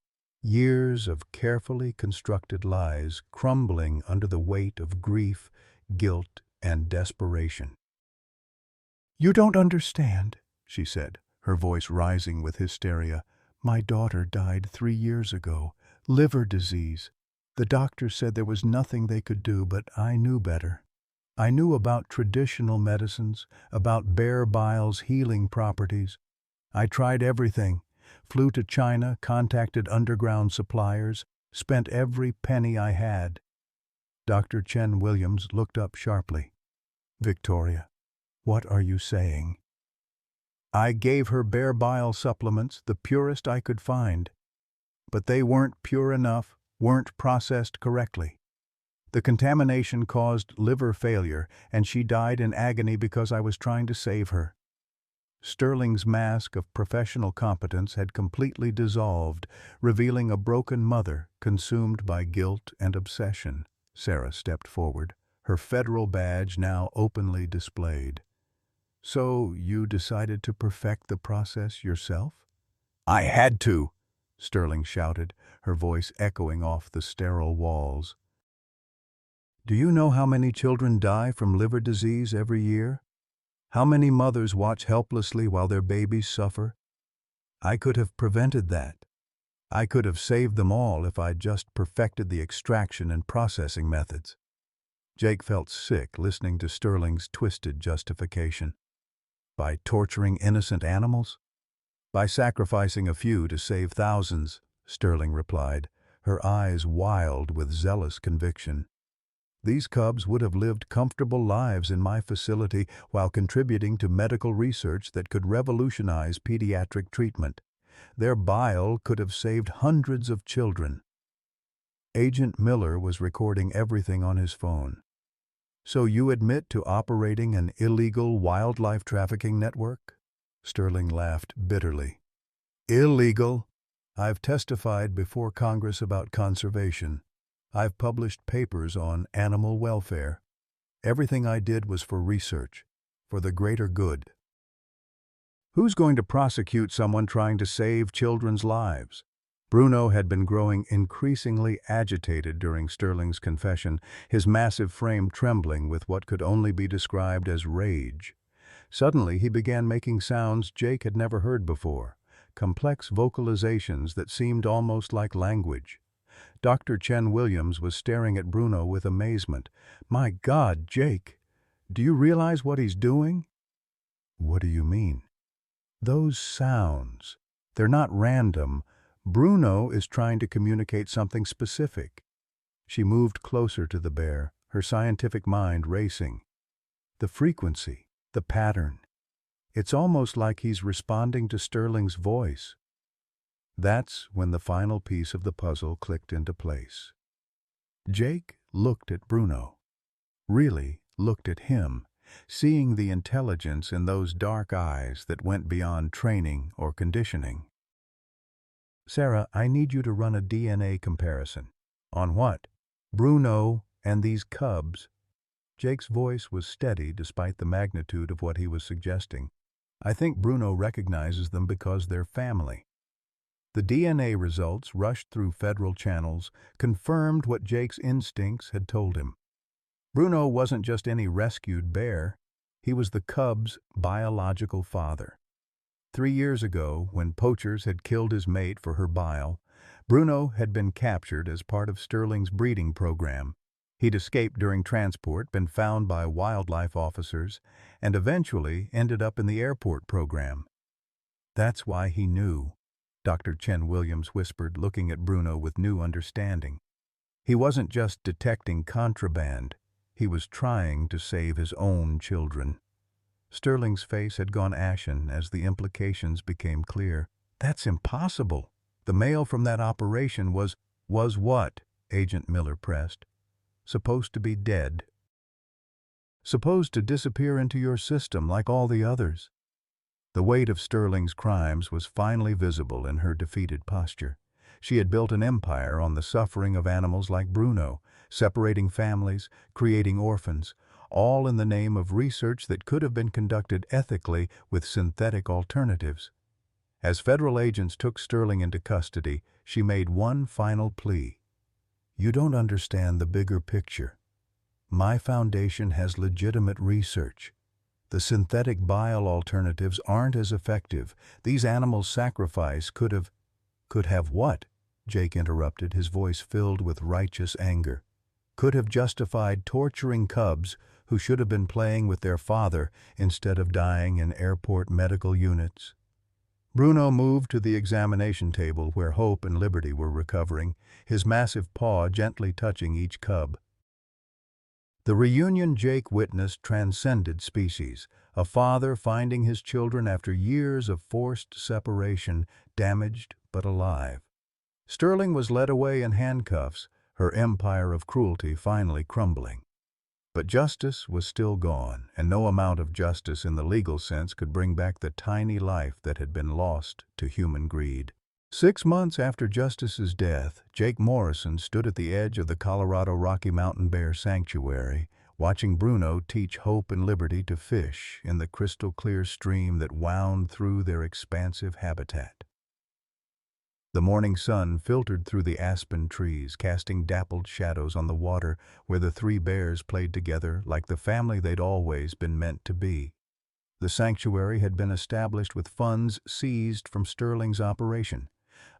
Years of carefully constructed lies crumbling under the weight of grief, guilt, and desperation. "You don't understand," she said, her voice rising with hysteria. "My daughter died 3 years ago. Liver disease. The doctor said there was nothing they could do, but I knew better. I knew about traditional medicines, about bear bile's healing properties. I tried everything, flew to China, contacted underground suppliers, spent every penny I had." Dr. Chen Williams looked up sharply. "Victoria, what are you saying?" "I gave her bear bile supplements, the purest I could find. But they weren't pure enough, weren't processed correctly. The contamination caused liver failure, and she died in agony because I was trying to save her." Sterling's mask of professional competence had completely dissolved, revealing a broken mother consumed by guilt and obsession. Sarah stepped forward, her federal badge now openly displayed. "So you decided to perfect the process yourself?" "I had to," Sterling shouted, her voice echoing off the sterile walls. Do you know how many children die from liver disease every year? How many mothers watch helplessly while their babies suffer? I could have prevented that. I could have saved them all if I'd just perfected the extraction and processing methods. Jake felt sick listening to Sterling's twisted justification. By torturing innocent animals? By sacrificing a few to save thousands, Sterling replied, her eyes wild with zealous conviction. These cubs would have lived comfortable lives in my facility while contributing to medical research that could revolutionize pediatric treatment. Their bile could have saved hundreds of children. Agent Miller was recording everything on his phone. So you admit to operating an illegal wildlife trafficking network? Sterling laughed bitterly. Illegal? I've testified before Congress about conservation. I've published papers on animal welfare. Everything I did was for research, for the greater good. Who's going to prosecute someone trying to save children's lives? Bruno had been growing increasingly agitated during Sterling's confession, his massive frame trembling with what could only be described as rage. Suddenly, he began making sounds Jake had never heard before, complex vocalizations that seemed almost like language. Dr. Chen Williams was staring at Bruno with amazement. My God, Jake, do you realize what he's doing? What do you mean? Those sounds. They're not random. Bruno is trying to communicate something specific. She moved closer to the bear, her scientific mind racing. The frequency, the pattern. It's almost like he's responding to Sterling's voice. That's when the final piece of the puzzle clicked into place. Jake looked at Bruno. Really looked at him, seeing the intelligence in those dark eyes that went beyond training or conditioning. Sarah, I need you to run a DNA comparison. On what? Bruno and these cubs. Jake's voice was steady despite the magnitude of what he was suggesting. I think Bruno recognizes them because they're family. The DNA results rushed through federal channels, confirmed what Jake's instincts had told him. Bruno wasn't just any rescued bear. He was the cub's biological father. 3 years ago, when poachers had killed his mate for her bile, Bruno had been captured as part of Sterling's breeding program. He'd escaped during transport, been found by wildlife officers, and eventually ended up in the airport program. That's why he knew, Dr. Chen Williams whispered, looking at Bruno with new understanding. He wasn't just detecting contraband. He was trying to save his own children. Sterling's face had gone ashen as the implications became clear. That's impossible. The male from that operation was what? Agent Miller pressed. Supposed to be dead. Supposed to disappear into your system like all the others. The weight of Sterling's crimes was finally visible in her defeated posture. She had built an empire on the suffering of animals like Bruno, separating families, creating orphans, all in the name of research that could have been conducted ethically with synthetic alternatives. As federal agents took Sterling into custody, she made one final plea. You don't understand the bigger picture. My foundation has legitimate research. The synthetic bile alternatives aren't as effective. These animals' sacrifice could have what? Jake interrupted, his voice filled with righteous anger. Could have justified torturing cubs who should have been playing with their father instead of dying in airport medical units. Bruno moved to the examination table where Hope and Liberty were recovering, his massive paw gently touching each cub. The reunion Jake witnessed transcended species, a father finding his children after years of forced separation, damaged but alive. Sterling was led away in handcuffs, her empire of cruelty finally crumbling. But justice was still gone, and no amount of justice in the legal sense could bring back the tiny life that had been lost to human greed. 6 months after Justice's death, Jake Morrison stood at the edge of the Colorado Rocky Mountain Bear Sanctuary, watching Bruno teach Hope and Liberty to fish in the crystal-clear stream that wound through their expansive habitat. The morning sun filtered through the aspen trees, casting dappled shadows on the water where the three bears played together like the family they'd always been meant to be. The sanctuary had been established with funds seized from Sterling's operation,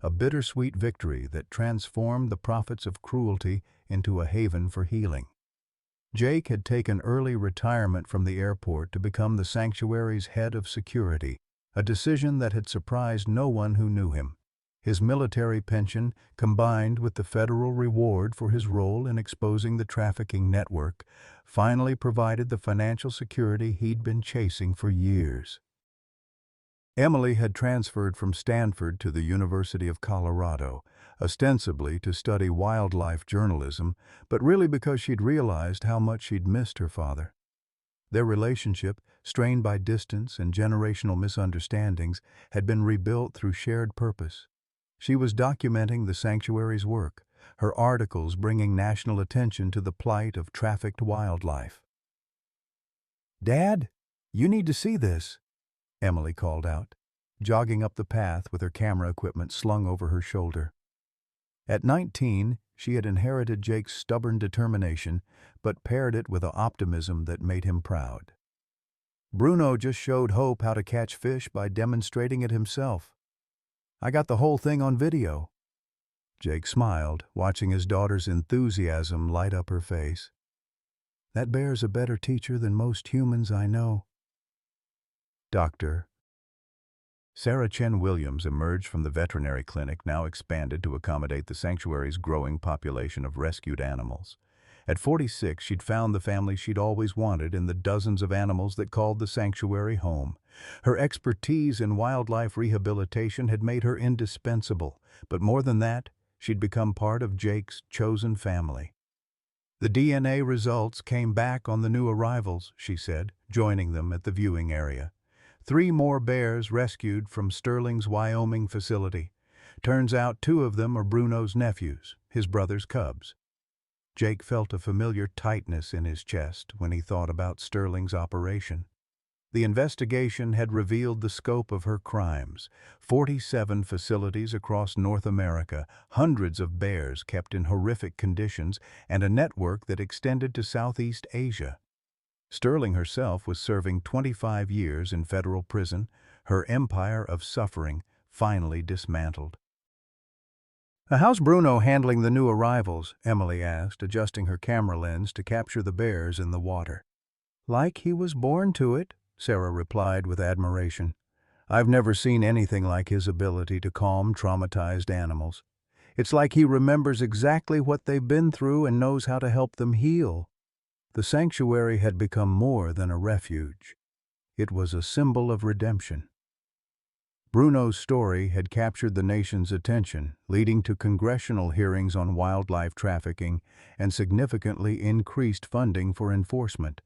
a bittersweet victory that transformed the profits of cruelty into a haven for healing. Jake had taken early retirement from the airport to become the sanctuary's head of security, a decision that had surprised no one who knew him. His military pension, combined with the federal reward for his role in exposing the trafficking network, finally provided the financial security he'd been chasing for years. Emily had transferred from Stanford to the University of Colorado, ostensibly to study wildlife journalism, but really because she'd realized how much she'd missed her father. Their relationship, strained by distance and generational misunderstandings, had been rebuilt through shared purpose. She was documenting the sanctuary's work, her articles bringing national attention to the plight of trafficked wildlife. "Dad, you need to see this," Emily called out, jogging up the path with her camera equipment slung over her shoulder. At 19, she had inherited Jake's stubborn determination, but paired it with an optimism that made him proud. "Bruno just showed Hope how to catch fish by demonstrating it himself. I got the whole thing on video." Jake smiled, watching his daughter's enthusiasm light up her face. "That bear's a better teacher than most humans I know." Dr. Sarah Chen Williams emerged from the veterinary clinic, now expanded to accommodate the sanctuary's growing population of rescued animals. At 46, she'd found the family she'd always wanted in the dozens of animals that called the sanctuary home. Her expertise in wildlife rehabilitation had made her indispensable, but more than that, she'd become part of Jake's chosen family. The DNA results came back on the new arrivals, she said, joining them at the viewing area. 3 more bears rescued from Sterling's Wyoming facility. Turns out 2 of them are Bruno's nephews, his brother's cubs. Jake felt a familiar tightness in his chest when he thought about Sterling's operation. The investigation had revealed the scope of her crimes: 47 facilities across North America, hundreds of bears kept in horrific conditions, and a network that extended to Southeast Asia. Sterling herself was serving 25 years in federal prison, her empire of suffering finally dismantled. "How's Bruno handling the new arrivals?" Emily asked, adjusting her camera lens to capture the bears in the water. "Like he was born to it," Sarah replied with admiration. "I've never seen anything like his ability to calm traumatized animals. It's like he remembers exactly what they've been through and knows how to help them heal." The sanctuary had become more than a refuge. It was a symbol of redemption. Bruno's story had captured the nation's attention, leading to congressional hearings on wildlife trafficking and significantly increased funding for enforcement.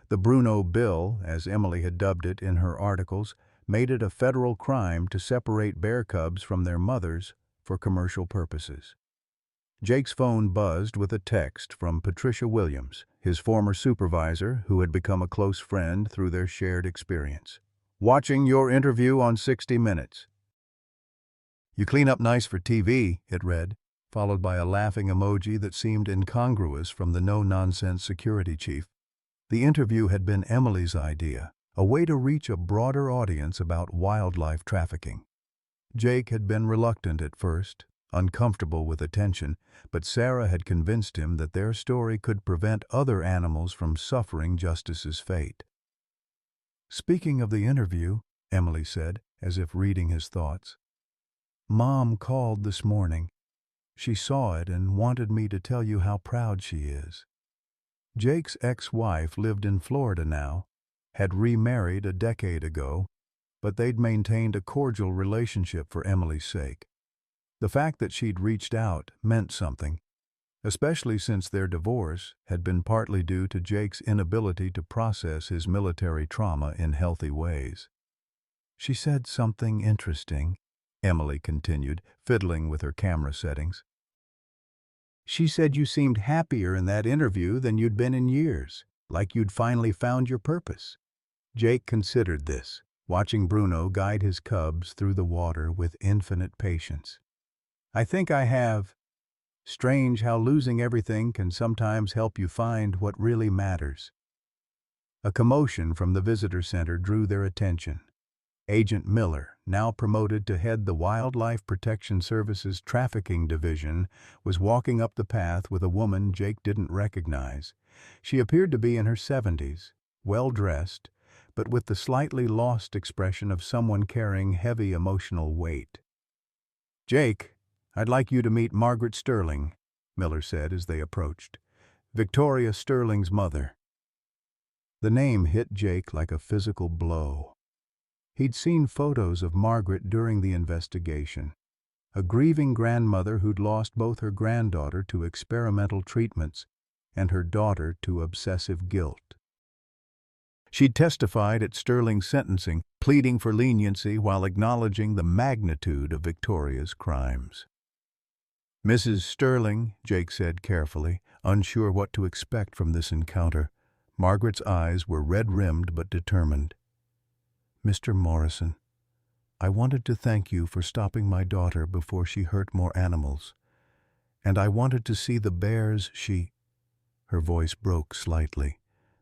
The Bruno Bill, as Emily had dubbed it in her articles, made it a federal crime to separate bear cubs from their mothers for commercial purposes. Jake's phone buzzed with a text from Patricia Williams, his former supervisor who had become a close friend through their shared experience. "Watching your interview on 60 Minutes. You clean up nice for TV," it read, followed by a laughing emoji that seemed incongruous from the no-nonsense security chief. The interview had been Emily's idea, a way to reach a broader audience about wildlife trafficking. Jake had been reluctant at first, uncomfortable with attention, but Sarah had convinced him that their story could prevent other animals from suffering justice's fate. "Speaking of the interview," Emily said, as if reading his thoughts, "Mom called this morning. She saw it and wanted me to tell you how proud she is." Jake's ex-wife lived in Florida now, had remarried a decade ago, but they'd maintained a cordial relationship for Emily's sake. The fact that she'd reached out meant something, especially since their divorce had been partly due to Jake's inability to process his military trauma in healthy ways. "She said something interesting," Emily continued, fiddling with her camera settings. "She said you seemed happier in that interview than you'd been in years, like you'd finally found your purpose." Jake considered this, watching Bruno guide his cubs through the water with infinite patience. I think I have. Strange how losing everything can sometimes help you find what really matters. A commotion from the visitor center drew their attention. Agent Miller, now promoted to head the Wildlife Protection Service's Trafficking Division, was walking up the path with a woman Jake didn't recognize. She appeared to be in her 70s, well-dressed, but with the slightly lost expression of someone carrying heavy emotional weight. "Jake, I'd like you to meet Margaret Sterling," Miller said as they approached. "Victoria Sterling's mother." The name hit Jake like a physical blow. He'd seen photos of Margaret during the investigation, a grieving grandmother who'd lost both her granddaughter to experimental treatments and her daughter to obsessive guilt. She'd testified at Sterling's sentencing, pleading for leniency while acknowledging the magnitude of Victoria's crimes. "Mrs. Sterling," Jake said carefully, unsure what to expect from this encounter. Margaret's eyes were red-rimmed but determined. "Mr. Morrison, I wanted to thank you for stopping my daughter before she hurt more animals. And I wanted to see the bears she—" Her voice broke slightly.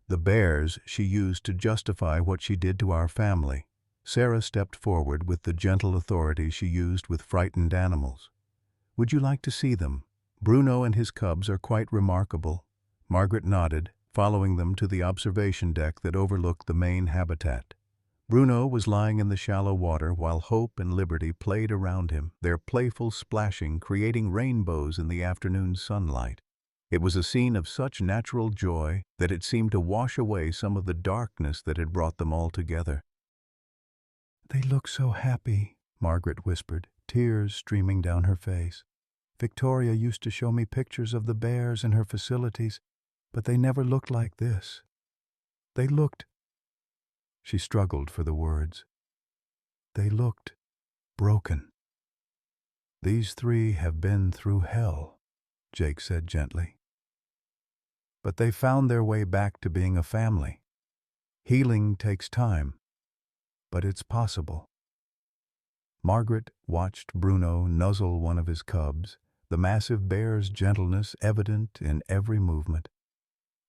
"The bears she used to justify what she did to our family." Sarah stepped forward with the gentle authority she used with frightened animals. "Would you like to see them? Bruno and his cubs are quite remarkable." Margaret nodded, following them to the observation deck that overlooked the main habitat. Bruno was lying in the shallow water while Hope and Liberty played around him, their playful splashing creating rainbows in the afternoon sunlight. It was a scene of such natural joy that it seemed to wash away some of the darkness that had brought them all together. "They look so happy," Margaret whispered, tears streaming down her face. "Victoria used to show me pictures of the bears in her facilities, but they never looked like this. They looked—" She struggled for the words. "They looked broken." "These three have been through hell," Jake said gently. "But they found their way back to being a family. Healing takes time, but it's possible." Margaret watched Bruno nuzzle one of his cubs, the massive bear's gentleness evident in every movement.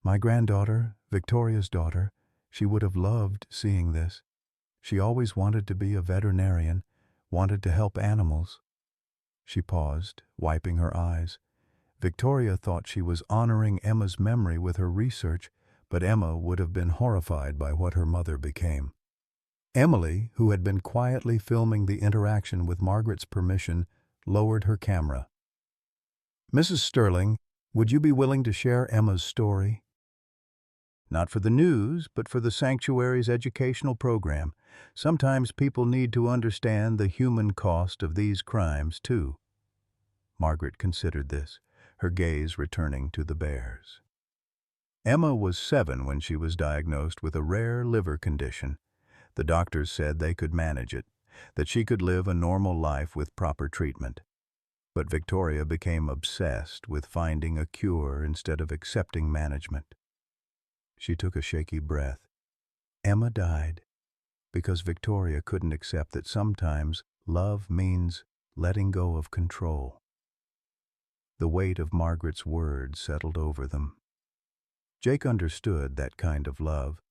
"My granddaughter, Victoria's daughter, she would have loved seeing this. She always wanted to be a veterinarian, wanted to help animals." She paused, wiping her eyes. Victoria thought she was honoring Emma's memory with her research, but Emma would have been horrified by what her mother became. Emily, who had been quietly filming the interaction with Margaret's permission, lowered her camera. "Mrs. Sterling, would you be willing to share Emma's story? Not for the news, but for the sanctuary's educational program. Sometimes people need to understand the human cost of these crimes, too." Margaret considered this, her gaze returning to the bears. Emma was 7 when she was diagnosed with a rare liver condition. The doctors said they could manage it, that she could live a normal life with proper treatment. But Victoria became obsessed with finding a cure instead of accepting management. She took a shaky breath. Emma died because Victoria couldn't accept that sometimes love means letting go of control. The weight of Margaret's words settled over them. Jake understood that kind of love,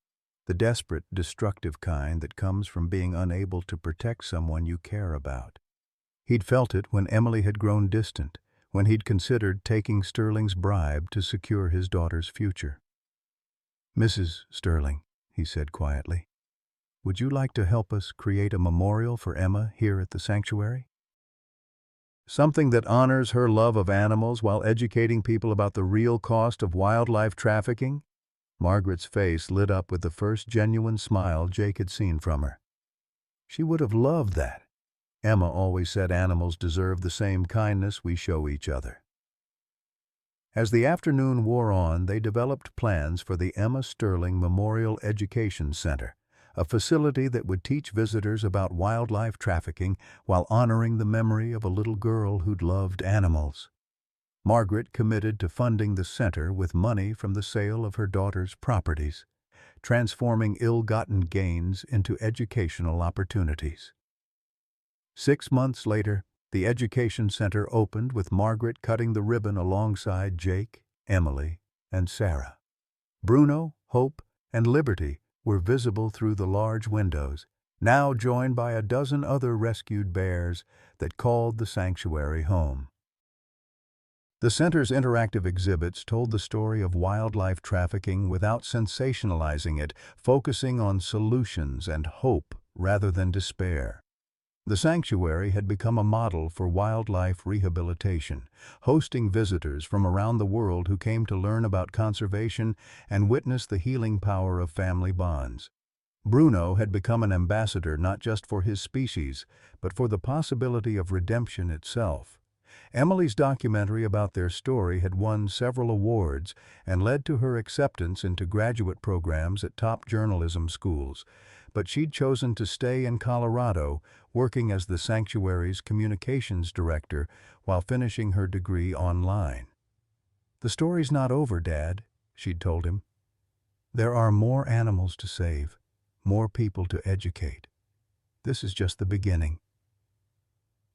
the desperate, destructive kind that comes from being unable to protect someone you care about. He'd felt it when Emily had grown distant, when he'd considered taking Sterling's bribe to secure his daughter's future. "Mrs. Sterling," he said quietly, "would you like to help us create a memorial for Emma here at the sanctuary? Something that honors her love of animals while educating people about the real cost of wildlife trafficking?" Margaret's face lit up with the first genuine smile Jake had seen from her. She would have loved that. Emma always said animals deserve the same kindness we show each other. As the afternoon wore on, they developed plans for the Emma Sterling Memorial Education Center, a facility that would teach visitors about wildlife trafficking while honoring the memory of a little girl who'd loved animals. Margaret committed to funding the center with money from the sale of her daughter's properties, transforming ill-gotten gains into educational opportunities. 6 months later, The education center opened with Margaret cutting the ribbon alongside Jake, Emily, and Sarah. Bruno, Hope, and Liberty were visible through the large windows, now joined by a dozen other rescued bears that called the sanctuary home. The center's interactive exhibits told the story of wildlife trafficking without sensationalizing it, focusing on solutions and hope rather than despair. The sanctuary had become a model for wildlife rehabilitation, hosting visitors from around the world who came to learn about conservation and witness the healing power of family bonds. Bruno had become an ambassador not just for his species, but for the possibility of redemption itself. Emily's documentary about their story had won several awards and led to her acceptance into graduate programs at top journalism schools, but she'd chosen to stay in Colorado, working as the sanctuary's communications director while finishing her degree online. "The story's not over, Dad," she'd told him. "There are more animals to save, more people to educate. This is just the beginning."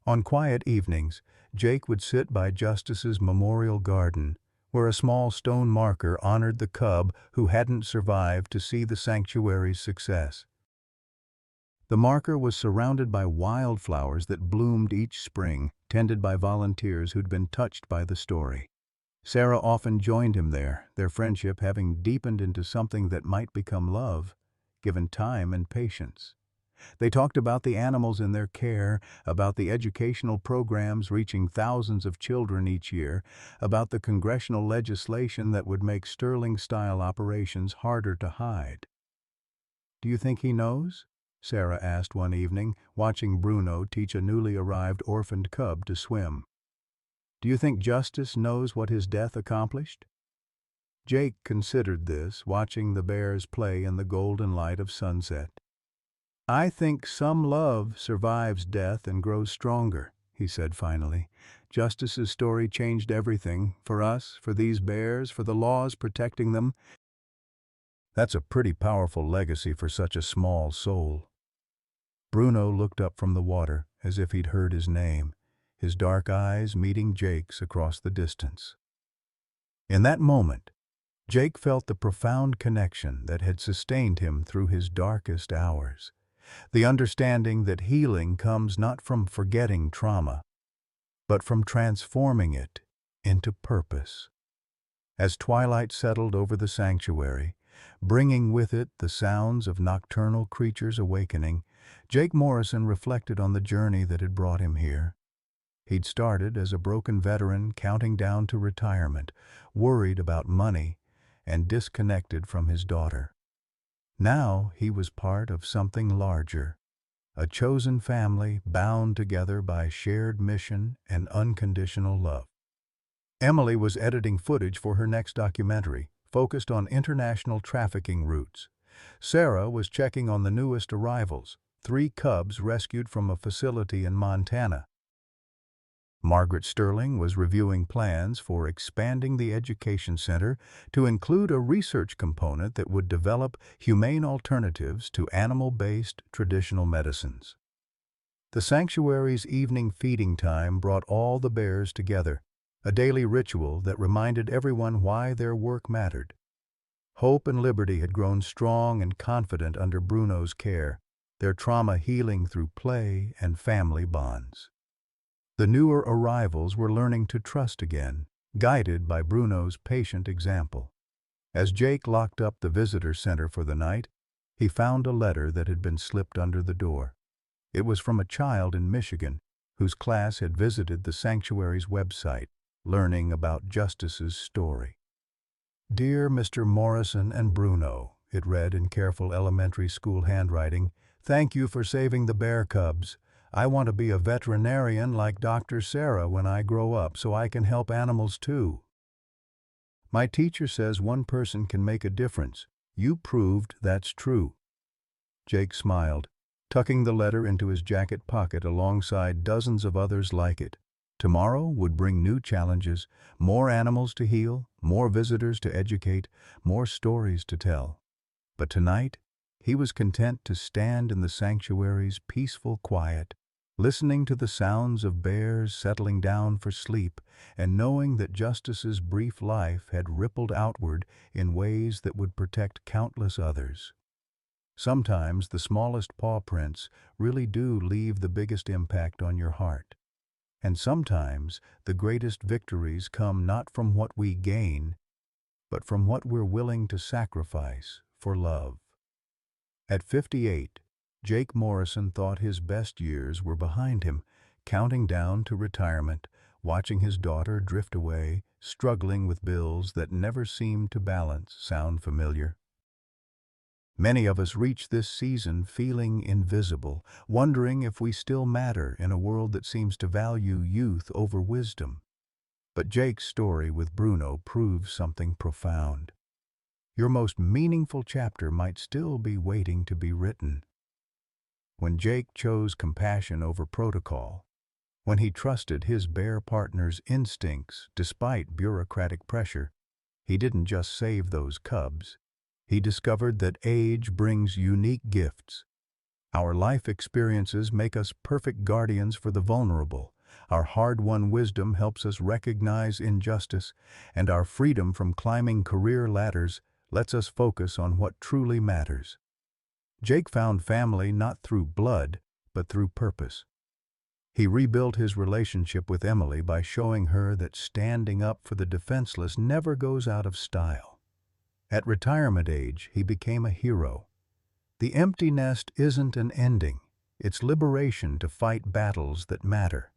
On quiet evenings, Jake would sit by Justice's memorial garden, where a small stone marker honored the cub who hadn't survived to see the sanctuary's success. The marker was surrounded by wildflowers that bloomed each spring, tended by volunteers who'd been touched by the story. Sarah often joined him there, their friendship having deepened into something that might become love, given time and patience. They talked about the animals in their care, about the educational programs reaching thousands of children each year, about the congressional legislation that would make Sterling-style operations harder to hide. "Do you think he knows?" Sarah asked one evening, watching Bruno teach a newly arrived orphaned cub to swim. "Do you think Justice knows what his death accomplished?" Jake considered this, watching the bears play in the golden light of sunset. "I think some love survives death and grows stronger," he said finally. "Justice's story changed everything, for us, for these bears, for the laws protecting them. That's a pretty powerful legacy for such a small soul." Bruno looked up from the water as if he'd heard his name, his dark eyes meeting Jake's across the distance. In that moment, Jake felt the profound connection that had sustained him through his darkest hours. The understanding that healing comes not from forgetting trauma, but from transforming it into purpose. As twilight settled over the sanctuary, bringing with it the sounds of nocturnal creatures awakening, Jake Morrison reflected on the journey that had brought him here. He'd started as a broken veteran counting down to retirement, worried about money, and disconnected from his daughter. Now he was part of something larger, a chosen family bound together by shared mission and unconditional love. Emily was editing footage for her next documentary, focused on international trafficking routes. Sarah was checking on the newest arrivals, 3 cubs rescued from a facility in Montana. Margaret Sterling was reviewing plans for expanding the education center to include a research component that would develop humane alternatives to animal-based traditional medicines. The sanctuary's evening feeding time brought all the bears together, a daily ritual that reminded everyone why their work mattered. Hope and Liberty had grown strong and confident under Bruno's care, their trauma healing through play and family bonds. The newer arrivals were learning to trust again, guided by Bruno's patient example. As Jake locked up the visitor center for the night, he found a letter that had been slipped under the door. It was from a child in Michigan whose class had visited the sanctuary's website, learning about Justice's story. "Dear Mr. Morrison and Bruno," it read in careful elementary school handwriting, "thank you for saving the bear cubs. I want to be a veterinarian like Dr. Sarah when I grow up so I can help animals too. My teacher says one person can make a difference. You proved that's true." Jake smiled, tucking the letter into his jacket pocket alongside dozens of others like it. Tomorrow would bring new challenges, more animals to heal, more visitors to educate, more stories to tell. But tonight, he was content to stand in the sanctuary's peaceful quiet, listening to the sounds of bears settling down for sleep and knowing that Justice's brief life had rippled outward in ways that would protect countless others. Sometimes the smallest paw prints really do leave the biggest impact on your heart. And sometimes the greatest victories come not from what we gain, but from what we're willing to sacrifice for love. At 58, Jake Morrison thought his best years were behind him, counting down to retirement, watching his daughter drift away, struggling with bills that never seemed to balance. Sound familiar? Many of us reach this season feeling invisible, wondering if we still matter in a world that seems to value youth over wisdom. But Jake's story with Bruno proves something profound. Your most meaningful chapter might still be waiting to be written. When Jake chose compassion over protocol, when he trusted his bear partner's instincts despite bureaucratic pressure, he didn't just save those cubs. He discovered that age brings unique gifts. Our life experiences make us perfect guardians for the vulnerable. Our hard-won wisdom helps us recognize injustice, and our freedom from climbing career ladders lets us focus on what truly matters. Jake found family not through blood, but through purpose. He rebuilt his relationship with Emily by showing her that standing up for the defenseless never goes out of style. At retirement age, he became a hero. The empty nest isn't an ending. It's liberation to fight battles that matter.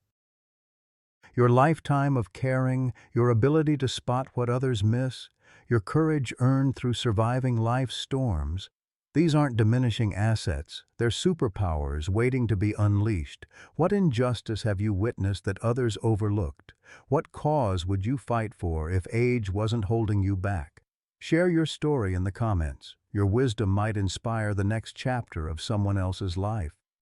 Your lifetime of caring, your ability to spot what others miss, your courage earned through surviving life's storms, these aren't diminishing assets. They're superpowers waiting to be unleashed. What injustice have you witnessed that others overlooked? What cause would you fight for if age wasn't holding you back? Share your story in the comments. Your wisdom might inspire the next chapter of someone else's life.